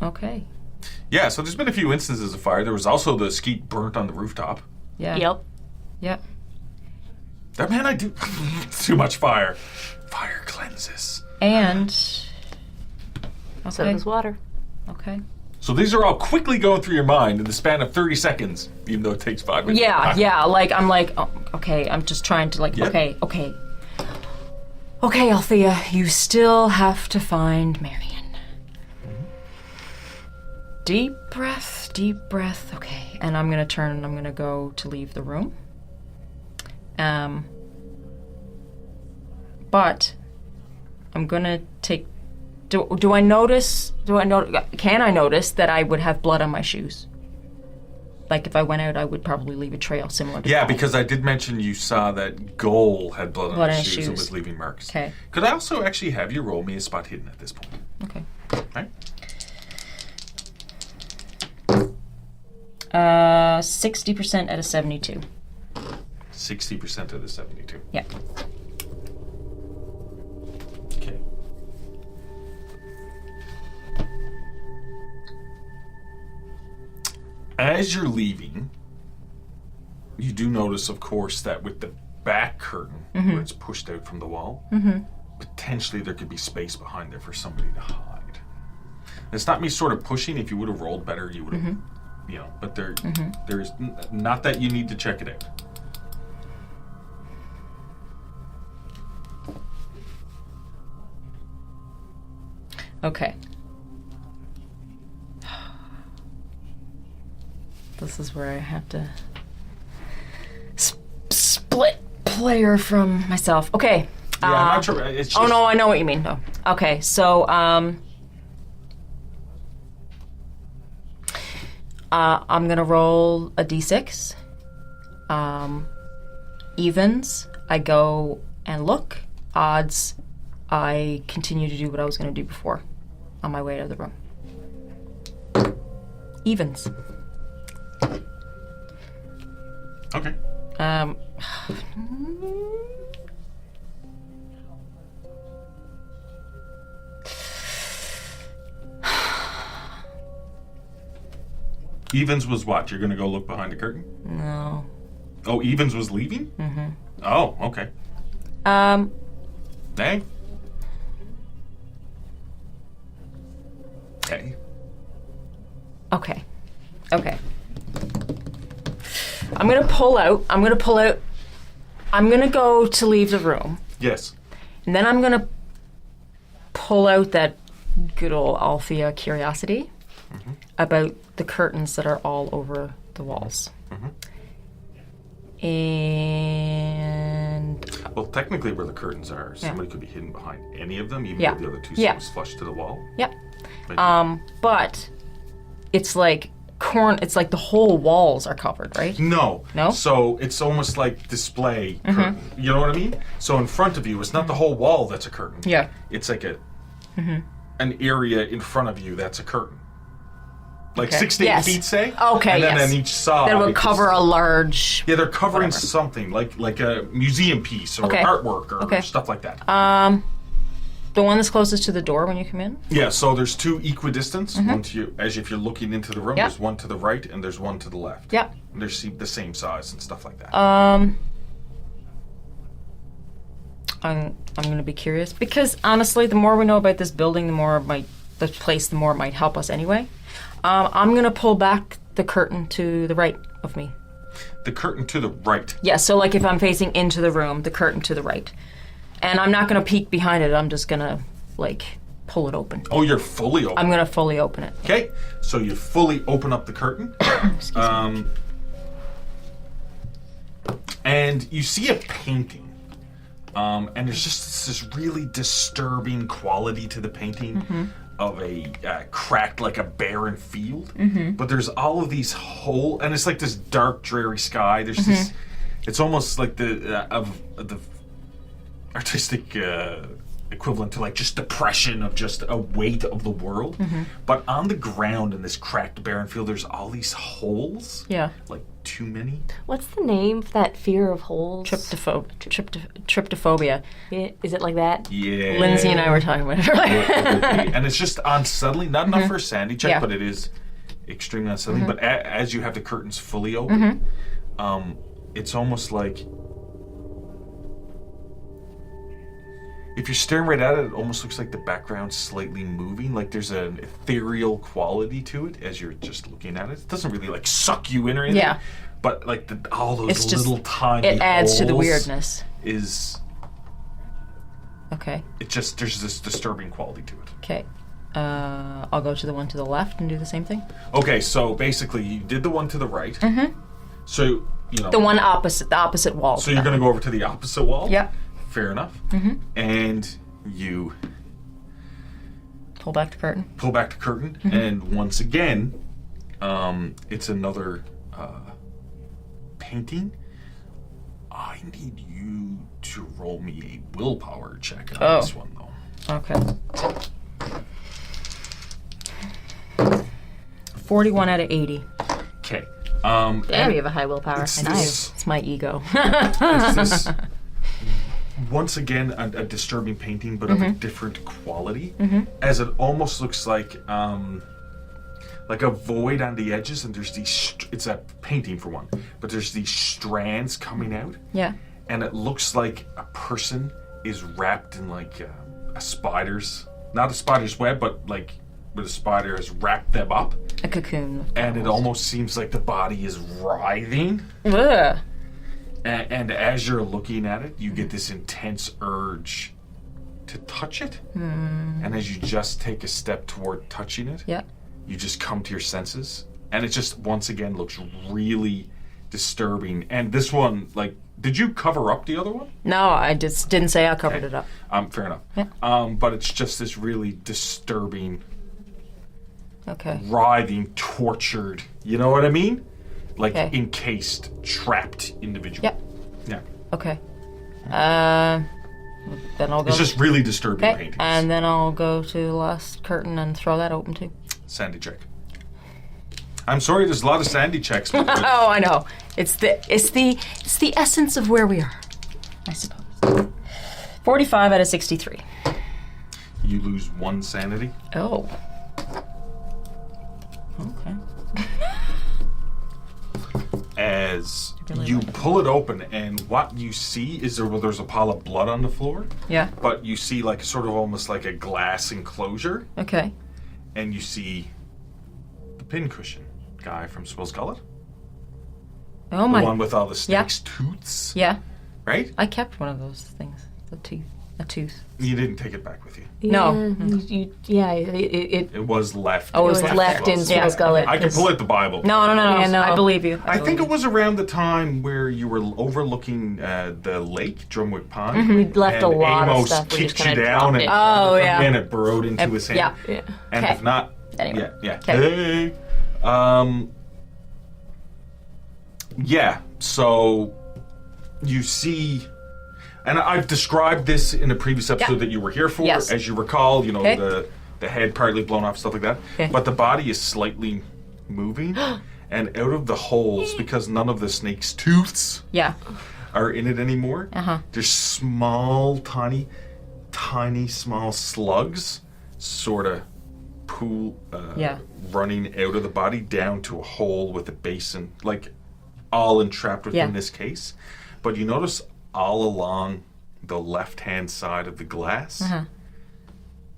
Okay. Yeah, so there's been a few instances of fire. There was also the skeet burnt on the rooftop. Yeah. Yep. That man, I do too much fire. Fire cleanses. And So does water. Okay. So these are all quickly going through your mind in the span of 30 seconds, even though it takes 5 minutes. Yeah. Like I'm like, oh, okay. I'm just trying to like, okay. Okay, Althea, you still have to find Marion. Deep breath. Okay, and I'm gonna turn and I'm gonna go to leave the room. But I'm gonna take. Do I notice? Can I notice that I would have blood on my shoes? Like if I went out, I would probably leave a trail similar to. Yeah, Paul. because I did mention you saw that Goal had blood on his shoes and was leaving marks. Okay. Could I also actually have you roll me a spot hidden at this point? Okay. Right. 60% out of 72. 60% of the 72. Yeah. Okay. As you're leaving, you do notice, of course, that with the back curtain, where it's pushed out from the wall, potentially there could be space behind there for somebody to hide. It's not me sort of pushing. If you would have rolled better, you would have, but there's not that you need to check it out. Okay. This is where I have to split player from myself. Okay. Yeah, I'm not sure. It's just, oh no, I know what you mean. No. Okay, so I'm gonna roll a d6. Evens, I go and look. Odds, I continue to do what I was gonna do before on my way out of the room. Evens. Okay. Evens was what? You're going to go look behind the curtain? No. Oh, Evens was leaving? Mm-hmm. Oh, okay. Hey? Hey. Okay. I'm gonna pull out. I'm gonna go to leave the room. Yes. And then I'm gonna pull out that good old Althea curiosity about the curtains that are all over the walls. And Well, technically where the curtains are, somebody could be hidden behind any of them, even Yeah. though the other two Yeah. was flush to the wall. yep. Maybe. But it's like it's like the whole walls are covered, right? No. No? So it's almost like display curtain. You know what I mean? So in front of you, it's not the whole wall that's a curtain. Yeah. It's like an area in front of you that's a curtain. Like Okay. 6 to 8 Yes. feet, say? Okay, And then yes. on each side. That would it's- cover a large. Yeah, they're covering whatever. something, like a museum piece or Okay. artwork or Okay. stuff like that. The one that's closest to the door when you come in. Yeah, so there's two equidistant. One to you, as if you're looking into the room. Yep. There's one to the right and there's one to the left. Yep. And they're the same size and stuff like that. I'm gonna be curious because honestly, the more we know about this building, the more the more it might help us anyway. I'm gonna pull back the curtain to the right of me. The curtain to the right. Yeah, so like if I'm facing into the room, the curtain to the right. And I'm not gonna peek behind it, I'm just gonna like pull it open. Oh, you're fully open. I'm gonna fully open it. Okay, so you fully open up the curtain. And you see a painting. And there's just this really disturbing quality to the painting of a cracked, like a barren field. But there's all of these whole, and it's like this dark, dreary sky. There's this, it's almost like the artistic equivalent to like just depression of just a weight of the world. But on the ground in this cracked, barren field, there's all these holes. Yeah. Like too many. What's the name for that fear of holes? Tryptophobia. Yeah, is it like that? Yeah. Lindsay and I were talking about it earlier. And it's just unsettling. Not enough for a sanity check, Yeah. but it is extremely unsettling. But as you have the curtains fully open, it's almost like if you're staring right at it, it almost looks like the background's slightly moving. Like there's an ethereal quality to it as you're just looking at it. It doesn't really like suck you in or anything. Yeah. But like all those It's just- little tiny It adds to the holes weirdness. is Okay. it just there's this disturbing quality to it. Okay. I'll go to the one to the left and do the same thing. Okay, so basically you did the one to the right. So you know The one opposite, the opposite wall. so you're gonna go over to the opposite wall. Yep. Fair enough. And you Pull back the curtain. pull back the curtain, and once again, it's another painting. I need you to roll me a willpower check on this one, though. Okay. 41 out of 80. Okay. Damn, you have a high willpower. It's Nice. this, It's my ego. it's this once again a disturbing painting, but of a different quality, as it almost looks like a void on the edges, and there's these. It's a painting for one, but there's these strands coming out, Yeah. and it looks like a person is wrapped in like a spider's, not a spider's web, but like where the spider has wrapped them up, A cocoon. and it almost seems like the body is writhing. Ugh. And as you're looking at it, you get this intense urge to touch it. And as you just take a step toward touching it, Yeah. you just come to your senses. And it just, once again, looks really disturbing. And this one, like, did you cover up the other one? No, I just didn't say I covered it up. Fair enough. Yeah. But it's just this really disturbing, Okay. writhing, tortured, you know what I mean? Like Okay. encased, trapped individual. Yep. Yeah. Okay. Then I'll go. It's just really disturbing okay. paintings. And then I'll go to the last curtain and throw that open too. Sandy check. I'm sorry, there's a lot of sandy checks. But Oh, I know. It's the essence of where we are, I suppose. 45 out of 63. you lose 1 sanity. Oh. Okay. As Really you like pull it open, and what you see is there's a pile of blood on the floor, Yeah. but you see like sort of almost like a glass enclosure, Okay. and you see the pincushion guy from Spill's Gullet. Oh The my. one with all the snake's tooths, Yeah. right? I kept one of those things. A tooth. You didn't take it back with you. No. It was left. Oh, it was was left in Yeah. Spill's Gullet. I can pull out the Bible. No. Yeah, no. I believe you. I think it was around the time where you were overlooking the lake, Drumwick Pond. We left a and lot of Amos stuff. We just kicked you kind of down dropped and, it. Oh, yeah. and it burrowed into his hand. Yeah. Yeah. And Okay. if not, Anyway. yeah. Okay. Hey. Yeah, so you see, and I've described this in a previous episode that you were here for. Yes. As you recall, you know, Okay. the head partly blown off, stuff like that. Okay. But the body is slightly moving, and out of the holes, because none of the snake's tooths Yeah. are in it anymore, Uh-huh. there's small, tiny, small slugs sort of running out of the body down to a hole with a basin, like all entrapped within this case. But you notice all along the left-hand side of the glass,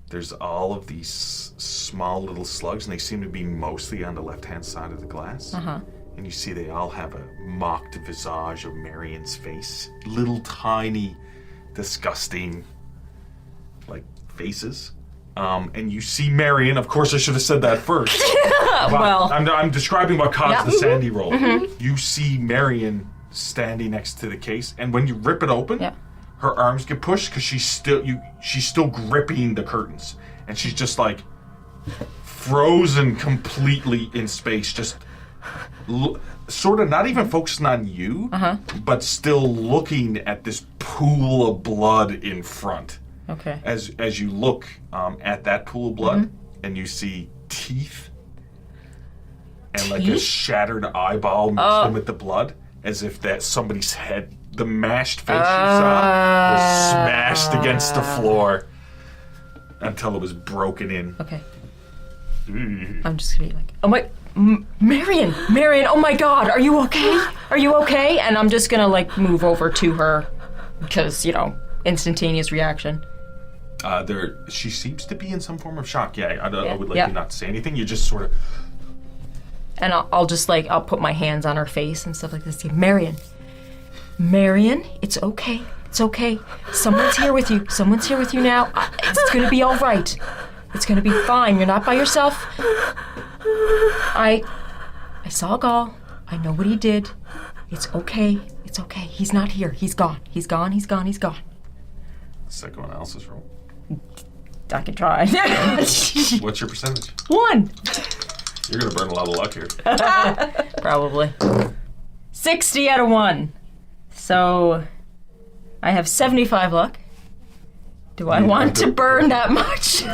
there's all of these small little slugs, and they seem to be mostly on the left-hand side of the glass. And you see they all have a mocked visage of Marion's face. Little tiny, disgusting, like, faces. And you see Marion. Of course, I should have said that first. Well. I'm describing what caused the sandy roll. You see Marion standing next to the case, and when you rip it open, Yeah. her arms get pushed because she's still gripping the curtains, and she's just like frozen completely in space, just sort of not even focusing on you, but still looking at this pool of blood in front. Okay. As you look at that pool of blood, and you see teeth and like a shattered eyeball mixed in with the blood, as if that somebody's head, the mashed face you saw, was smashed against the floor until it was broken in. Okay. I'm just gonna be like, oh my, Marion, oh my God, are you okay? Are you okay? And I'm just gonna like move over to her because, instantaneous reaction. She seems to be in some form of shock. Yeah, I would like you not to say anything. You just sort of. And I'll just like, I'll put my hands on her face and stuff like this. Marion, it's okay. It's okay. Someone's here with you. Someone's here with you now. It's gonna be all right. It's gonna be fine. You're not by yourself. I saw Gaul. I know what he did. It's okay. It's okay. He's not here. He's gone. He's gone. Psychoanalysis roll. I can try. What's your percentage? 1. You're gonna burn a lot of luck here. Probably. 60 out of 1. So I have 75 luck. Do I want to burn that much?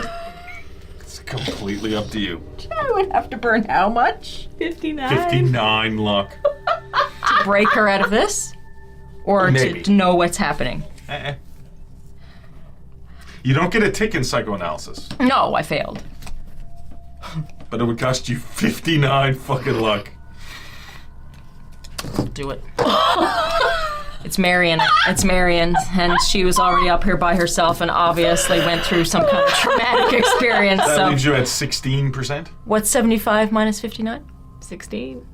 It's completely up to you. I would have to burn how much? 59. 59 luck. To break her out of this? Or to know what's happening? You don't get a tick in psychoanalysis. No, I failed. But it would cost you 59 fucking luck. I'll do it. It's Marion, and she was already up here by herself and obviously went through some kind of traumatic experience. That so leaves you at 16%? What's 75 minus 59? 16.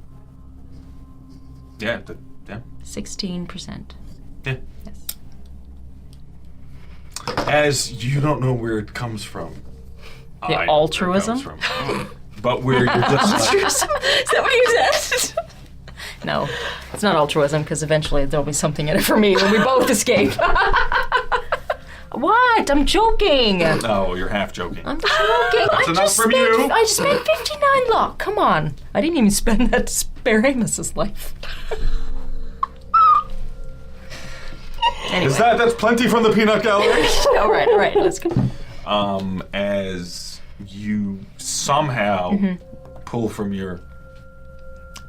Yeah, 16%. Yeah. Yes. As you don't know where it comes from. The I know altruism? where it comes from. But where you're just like, Altruism? Is that what you said? No, it's not altruism because eventually there'll be something in it for me when we both escape. What? I'm joking. no, you're half joking. I'm joking. That's enough from you. I just spent 59 luck. Come on. I didn't even spend that to spare Amos's life. Anyway. That's plenty from the peanut gallery? All right, let's go. As you somehow pull from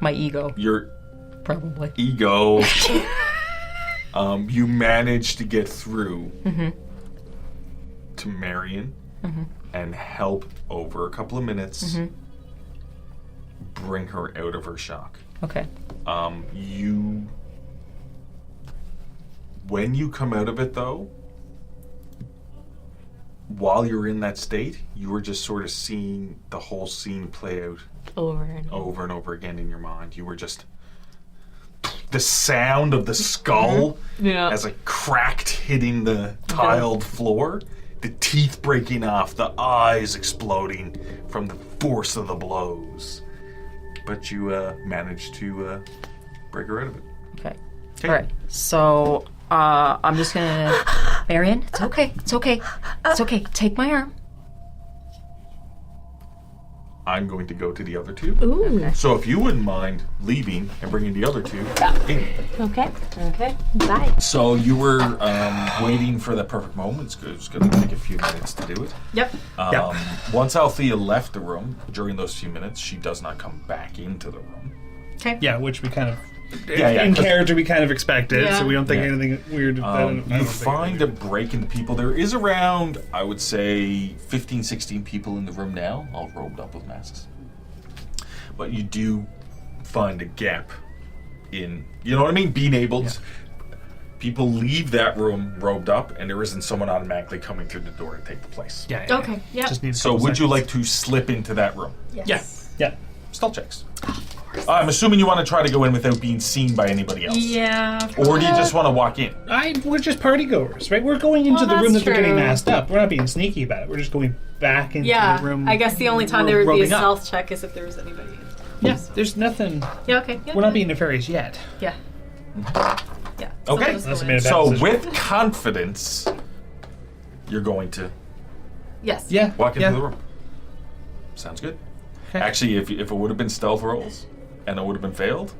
My ego. Your Probably. ego, you manage to get through to Marion and help over a couple of minutes bring her out of her shock. Okay. When you come out of it, though, while you're in that state, you were just sort of seeing the whole scene play out Over and over again in your mind. You were just the sound of the skull as it cracked hitting the tiled floor, the teeth breaking off, the eyes exploding from the force of the blows. But you managed to break her out of it. Okay. All right. So I'm just gonna, Marion. It's okay. Take my arm. I'm going to go to the other two. Ooh. Okay. So if you wouldn't mind leaving and bringing the other two in. Okay. Bye. So you were waiting for the perfect moment. It's going to take a few minutes to do it. Yep. Once Althea left the room, during those few minutes, she does not come back into the room. Okay. Yeah, which we kind of... Yeah, in character, we kind of expected, so we don't think Yeah. anything weird. You find a break in the people. There is around, I would say, 15, 16 people in the room now, all robed up with masks. But you do find a gap in, you know what I mean? Being able to... People leave that room robed up, and there isn't someone automatically coming through the door to take the place. Yeah. Okay. Yeah. Just need a So couple would you seconds. like to slip into that room? Yes. Yeah. Stealth checks. I'm assuming you want to try to go in without being seen by anybody else. Yeah. Or do you just want to walk in? We're just party goers, right? We're going into the room that that's they're getting true. masked up. We're not being sneaky about it. We're just going back into Yeah. the room. I guess the only time there would be a robing up. stealth check is if there was anybody. Yeah, there's nothing. Yeah. Okay. Yeah, We're not being nefarious yet. Yeah. Yeah. Okay. we'll just That's go made in. a bad So decision. with confidence, you're going to Yes. Yeah. walk into yeah. the room. Sounds good. Okay. Actually, if it would have been stealth rolls and it would have been failed,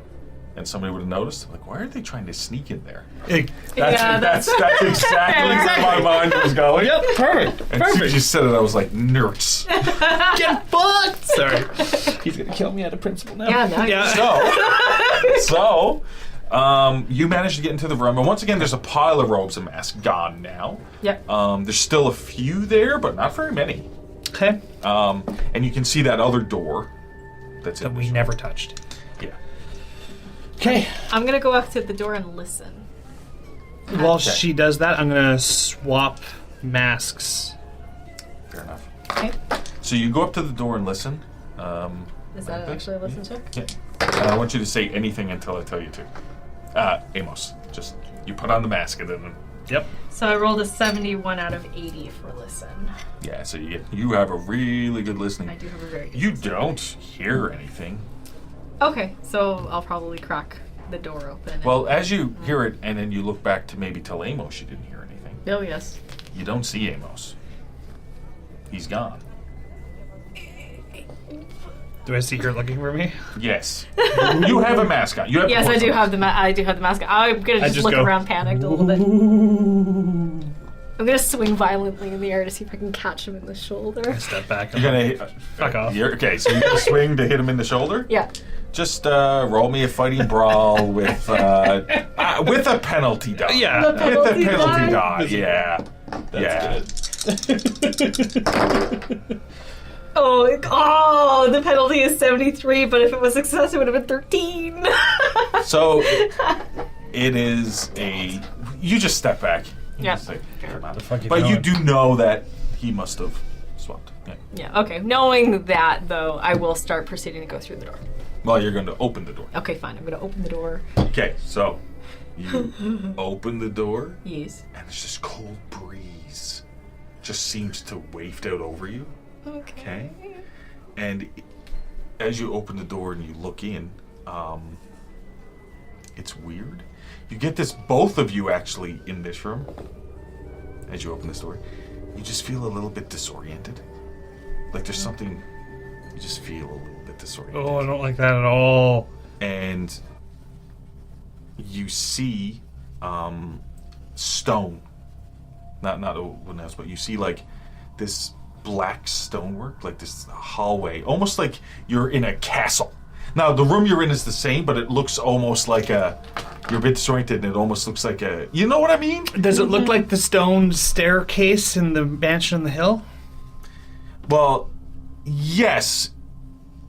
and somebody would have noticed, like, why are they trying to sneak in there? That's exactly where my mind was going. Yep, perfect. And as soon as you said it, I was like, nerds. Get fucked! Sorry. He's gonna kill me out of principle now. Yeah, no, So, you managed to get into the room, and once again, there's a pile of robes and masks gone now. Yep. There's still a few there, but not very many. Okay. And you can see that other door that's That in we this room. never touched. Yeah. Okay. I'm gonna go up to the door and listen. While she does that, I'm gonna swap masks. Fair enough. Okay. So you go up to the door and listen. Is that actually a listen check? Yeah. And I want you to say anything until I tell you to. Amos, just you put on the mask and then. Yep. So I rolled a 71 out of 80 for listen. Yeah. So you have a really good listening. I do have a very good You listening. don't hear anything. Okay, so I'll probably crack the door open. Well, as you hear it, and then you look back to maybe tell Amos you didn't hear anything. Oh, yes. You don't see Amos. He's gone. Do I see her looking for me? Yes. You have a mask on. You have Yes, I do have the I do have the mask. I'm gonna just look go, around panicked a little bit. I'm gonna swing violently in the air to see if I can catch him in the shoulder. Step back. You're gonna Fuck off. Okay, so you're gonna swing to hit him in the shoulder. Yeah. Just roll me a fighting brawl with a penalty die. Yeah. The With penalty the penalty die? die. Yeah. Oh, the penalty is 73, but if it was success, it would have been 13. So it is a. You just step back. You Yeah. just say, The fuck you but you doing? do know that he must have swapped. Yeah. Yeah, okay. Knowing that, though, I will start proceeding to go through the door. Well, you're going to open the door. Okay, fine. I'm gonna open the door. Okay, so you open the door, Yes. and there's this cold breeze just seems to waft out over you. Okay. And as you open the door and you look in, it's weird. You get this, both of you actually in this room, as you open this door, you just feel a little bit disoriented. Like there's something, you just feel a little bit disoriented. Oh, I don't like that at all. And you see stone. Not wooden house, but you see like this black stonework, like this hallway, almost like you're in a castle. Now the room you're in is the same, but it looks almost like you're a bit disoriented, and it almost looks like you know what I mean? Does it look like the stone staircase in the mansion on the hill? Well, yes.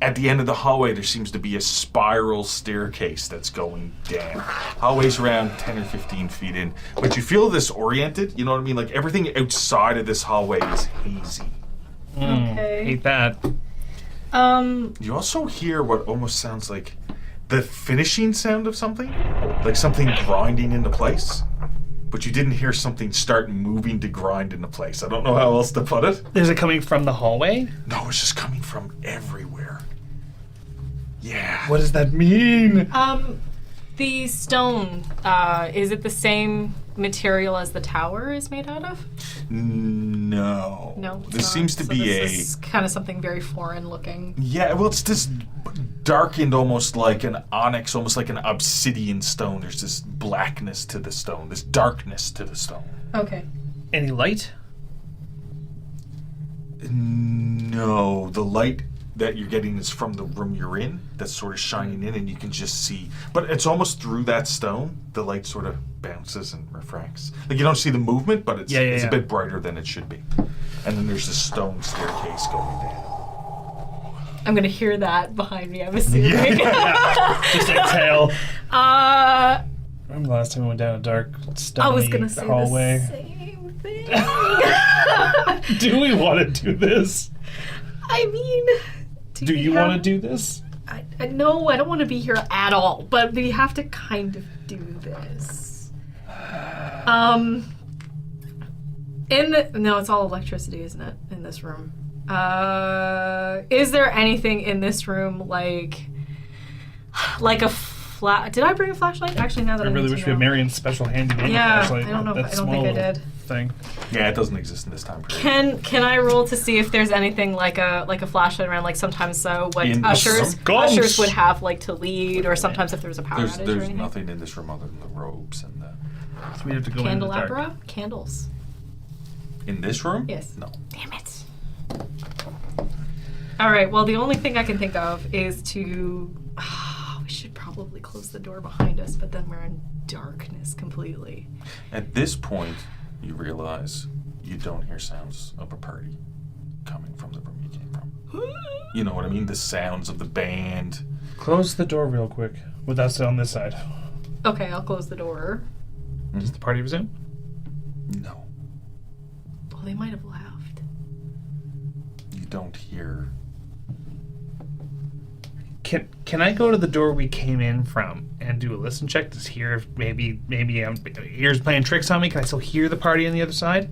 At the end of the hallway, there seems to be a spiral staircase that's going down. Hallway's around 10 or 15 feet in. But you feel disoriented, you know what I mean? Like everything outside of this hallway is hazy. Okay. Hate that. You also hear what almost sounds like the finishing sound of something. Like something grinding into place. But you didn't hear something start moving to grind into place. I don't know how else to put it. Is it coming from the hallway? No, it's just coming from everywhere. Yeah. What does that mean? The stone, is it the same material as the tower is made out of? No. No. it's This not. seems to So be this is kind of something very foreign looking. Yeah, well, it's this darkened almost like an onyx, almost like an obsidian stone. There's this blackness to the stone, this darkness to the stone. Okay. Any light? No, the light that you're getting is from the room you're in, that's sort of shining in, and you can just see. But it's almost through that stone, the light sort of bounces and refracts. Like you don't see the movement, but it's a bit brighter than it should be. And then there's this stone staircase going down. I'm gonna hear that behind me, I'm assuming. Just exhale. I Remember the last time we went down a dark, stony was gonna say hallway? the same thing. Do we want to do this? I mean, Do you want to do this? No, I don't want to be here at all. But we have to kind of do this. No, it's all electricity, isn't it? In this room. Is there anything in this room like Did I bring a flashlight? Actually, now that I really wish we had Marion's special handy dandy flashlight. I don't know. That I don't think I small did. Thing. Yeah, it doesn't exist in this time period. Can I roll to see if there's anything like a flashlight around? Like sometimes what In ushers Ghosts. would have like to lead, or sometimes if there's a power outage or There's anything. nothing in this room other than the robes and the. So we have to go in the dark. Candelabra, candles. In this room? Yes. No. Damn it. All right. Well, the only thing I can think of is to. We should probably close the door behind us, but then we're in darkness completely. At this point, you realize you don't hear sounds of a party coming from the room you came from. You know what I mean? The sounds of the band. Close the door real quick. With us on this side. Okay, I'll close the door. Does the party resume? No. Well, they might have left. You don't hear. Can I go to the door we came in from and do a listen check to hear if maybe ears playing tricks on me? Can I still hear the party on the other side?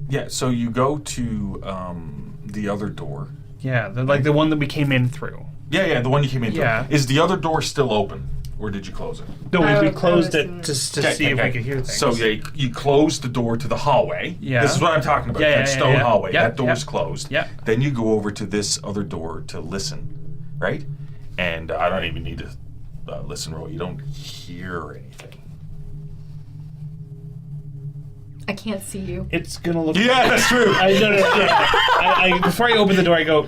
Yeah, so you go to the other door. Yeah, the one that we came in through. Yeah, the one you came in Yeah. through. Is the other door still open? Or did you close it? No, we closed was- it just to see if we could hear things. So you closed the door to the hallway. Yeah. This is what I'm talking about. Yeah, that stone hallway. Yeah, that door's closed. Yeah. Then you go over to this other door to listen, right? And I don't even need to listen roll. You don't hear anything. I can't see you. It's gonna look. Yeah, that's true. I before I open the door, I go,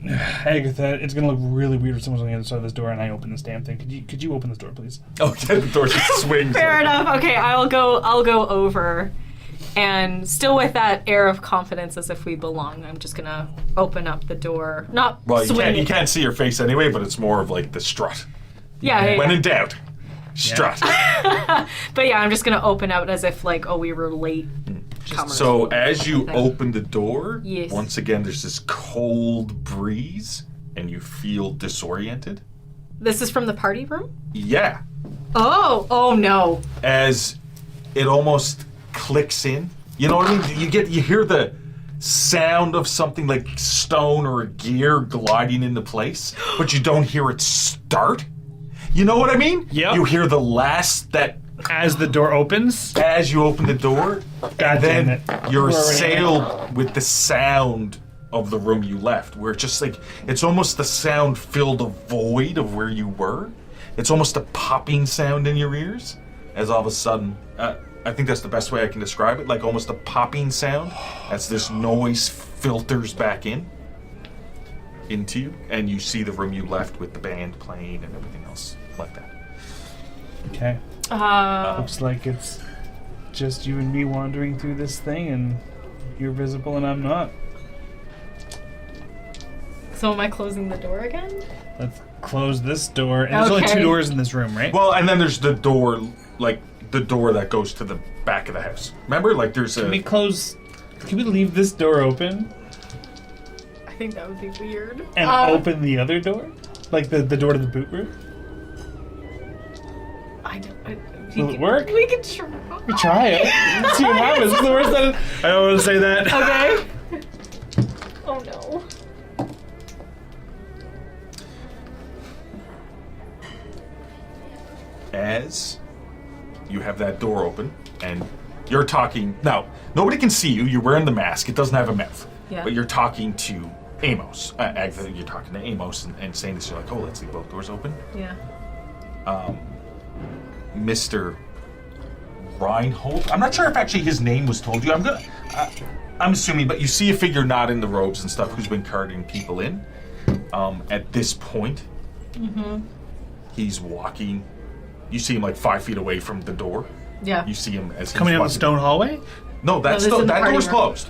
Agatha, it's gonna look really weird if someone's on the other side of this door and I open this damn thing. Could you open this door, please? Oh, yeah, the door just swings. Fair enough. Okay, I'll go over, and still with that air of confidence as if we belong, I'm just gonna open up the door. Not Well, swing. you can't see your face anyway, but it's more of like the strut. Yeah. When in doubt, strut. But yeah, I'm just gonna open out as if like, we were late. Comers. So as you Thing. open the door, Yes. once again there's this cold breeze and you feel disoriented. This is from the party room? Yeah. Oh no. As it almost clicks in. You know what I mean? You hear the sound of something like stone or a gear gliding into place, but you don't hear it start. You know what I mean? Yep. You hear the last that As the door opens, as you open the door, God and then damn it. you're We're already assailed with the sound of the room you left, where it's just like, it's almost the sound filled a void of where you were. It's almost a popping sound in your ears, as all of a sudden, I think that's the best way I can describe it, like almost a popping sound, as this noise filters back into you, and you see the room you left with the band playing and everything else like that. okay. Looks like it's just you and me wandering through this thing, and you're visible and I'm not. So am I closing the door again? Let's close this door. And there's only Okay. 2 doors in this room, right? Well, and then there's the door, like the door that goes to the back of the house. Remember, like there's Can we leave this door open I think that would be weird. and open the other door? Like the door to the boot room? Will it work? We can try. We try it. Let's see what happens. It's the worst that I don't want to say that. Okay. Oh no. as you have that door open and you're talking. Now, nobody can see you. You're wearing the mask. It doesn't have a mouth. Yeah. But you're talking to Amos. Agatha, you're talking to Amos and saying this. You're like, oh, let's leave both doors open. Yeah. Mr. Reinhold. I'm not sure if actually his name was told you. I'm assuming, but you see a figure not in the robes and stuff who's been carting people in. At this point, he's walking. You see him like 5 feet away from the door. Yeah. You see him as he's Coming out the walking. stone hallway? No, that's this is in the that party door's room. closed.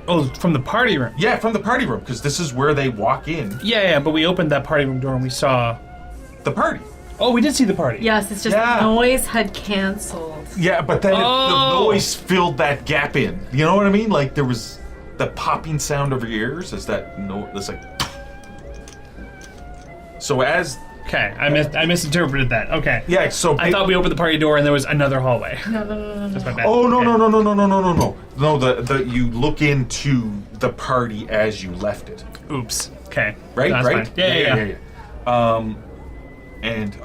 Oh, from the party room. Yeah, from the party room, because this is where they walk in. Yeah, but we opened that party room door and we saw. The party. Oh, we did see the party. Yes, it's just Yeah. the noise had canceled. Yeah, but then the Oh. noise filled that gap in. You know what I mean? Like there was the popping sound of your ears. Is that no? It's like. So as Okay, I misinterpreted that. Okay. yeah, so I thought we opened the party door and there was another hallway. No. That's my bad. Oh no Okay. no! The you look into the party as you left it. Oops. Okay. Right, That's right. fine. Yeah. And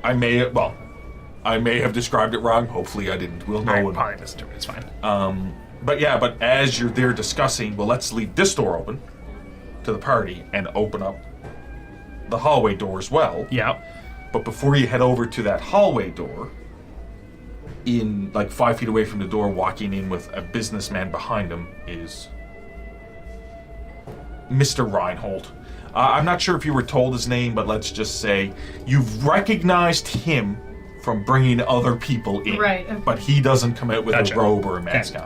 I may have described it wrong. Hopefully I didn't. We'll know. I probably missed it. It's fine. But as you're there discussing, well, let's leave this door open to the party and open up the hallway door as well. Yeah. But before you head over to that hallway door, in like 5 feet away from the door, walking in with a businessman behind him is Mr. Reinhold. I'm not sure if you were told his name, but let's just say you've recognized him from bringing other people in. Right, okay. But he doesn't come out with Gotcha. a robe or a mask Okay.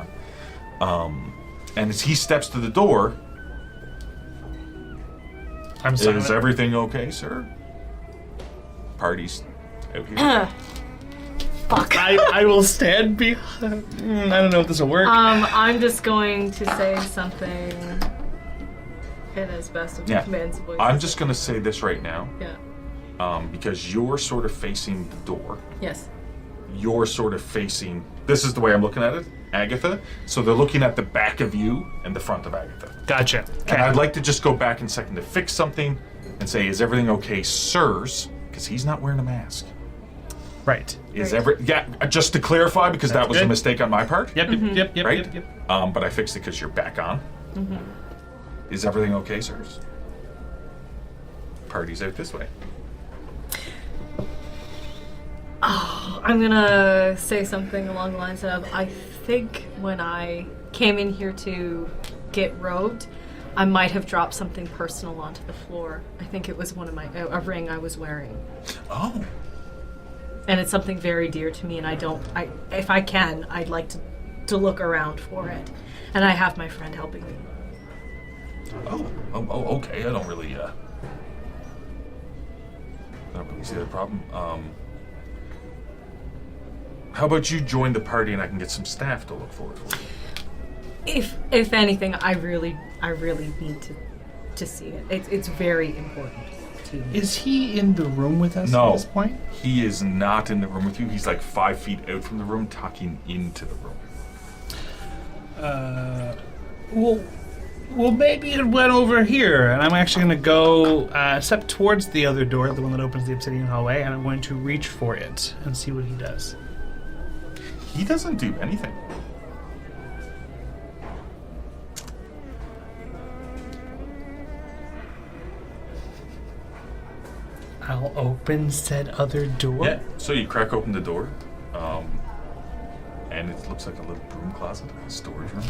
on. And as he steps to the door, I'm sorry. is everything okay, sir? Party's out here. Fuck. I will stand behind. I don't know if this will work. I'm just going to say something in as best of Yeah. command's voice. I'm just going to say this right now. Yeah. Because you're sort of facing the door. Yes. You're sort of facing, this is the way I'm looking at it, Agatha. So they're looking at the back of you and the front of Agatha. Gotcha. Okay. And I'd like to just go back in a second to fix something and say, is everything okay, sirs? Because he's not wearing a mask. Right. Just to clarify, because that was a good. mistake on my part. Yep. Yep. Right? Yep. But I fixed it because you're back on. Is everything okay, sirs? Party's out this way. I'm gonna say something along the lines of, I think when I came in here to get robed, I might have dropped something personal onto the floor. I think it was a ring I was wearing. Oh. And it's something very dear to me, and if I can, I'd like to look around for it. And I have my friend helping me. Oh, okay. I don't really see the problem. How about you join the party and I can get some staff to look forward for you? If anything, I really need to see it. It's very important to me. Is he in the room with us No. at this point? He is not in the room with you. He's like 5 feet out from the room, talking into the room. Well, maybe it went over here, and I'm actually going to go step towards the other door, the one that opens the obsidian hallway, and I'm going to reach for it and see what he does. He doesn't do anything. I'll open said other door. Yeah. So you crack open the door, and it looks like a little broom closet, a storage room.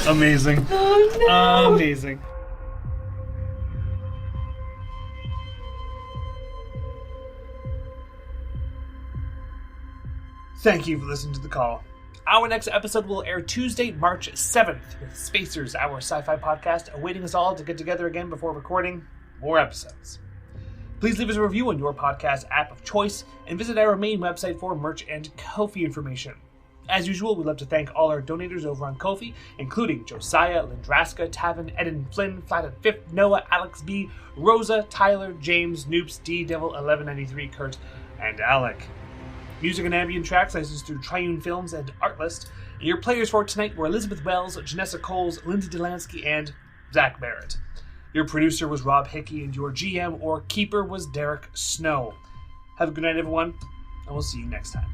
Amazing. Oh no! Amazing. Thank you for listening to The Call. Our next episode will air Tuesday, March 7th, with Spacers, our sci-fi podcast, awaiting us all to get together again before recording more episodes. Please leave us a review on your podcast app of choice, and visit our main website for merch and Ko-fi information. As usual, we'd love to thank all our donators over on Ko-fi, including Josiah, Lindraska, Tavin, Eden, Flynn, Flatted Fifth, Noah, Alex B, Rosa, Tyler, James, Noops, D, Devil, 1193, Kurt, and Alec. Music and ambient tracks licensed through Triune Films and Artlist. And your players for tonight were Elizabeth Wells, Janessa Coles, Lindsay Delansky, and Zach Barrett. Your producer was Rob Hickey, and your GM or keeper was Derek Snow. Have a good night, everyone, and we'll see you next time.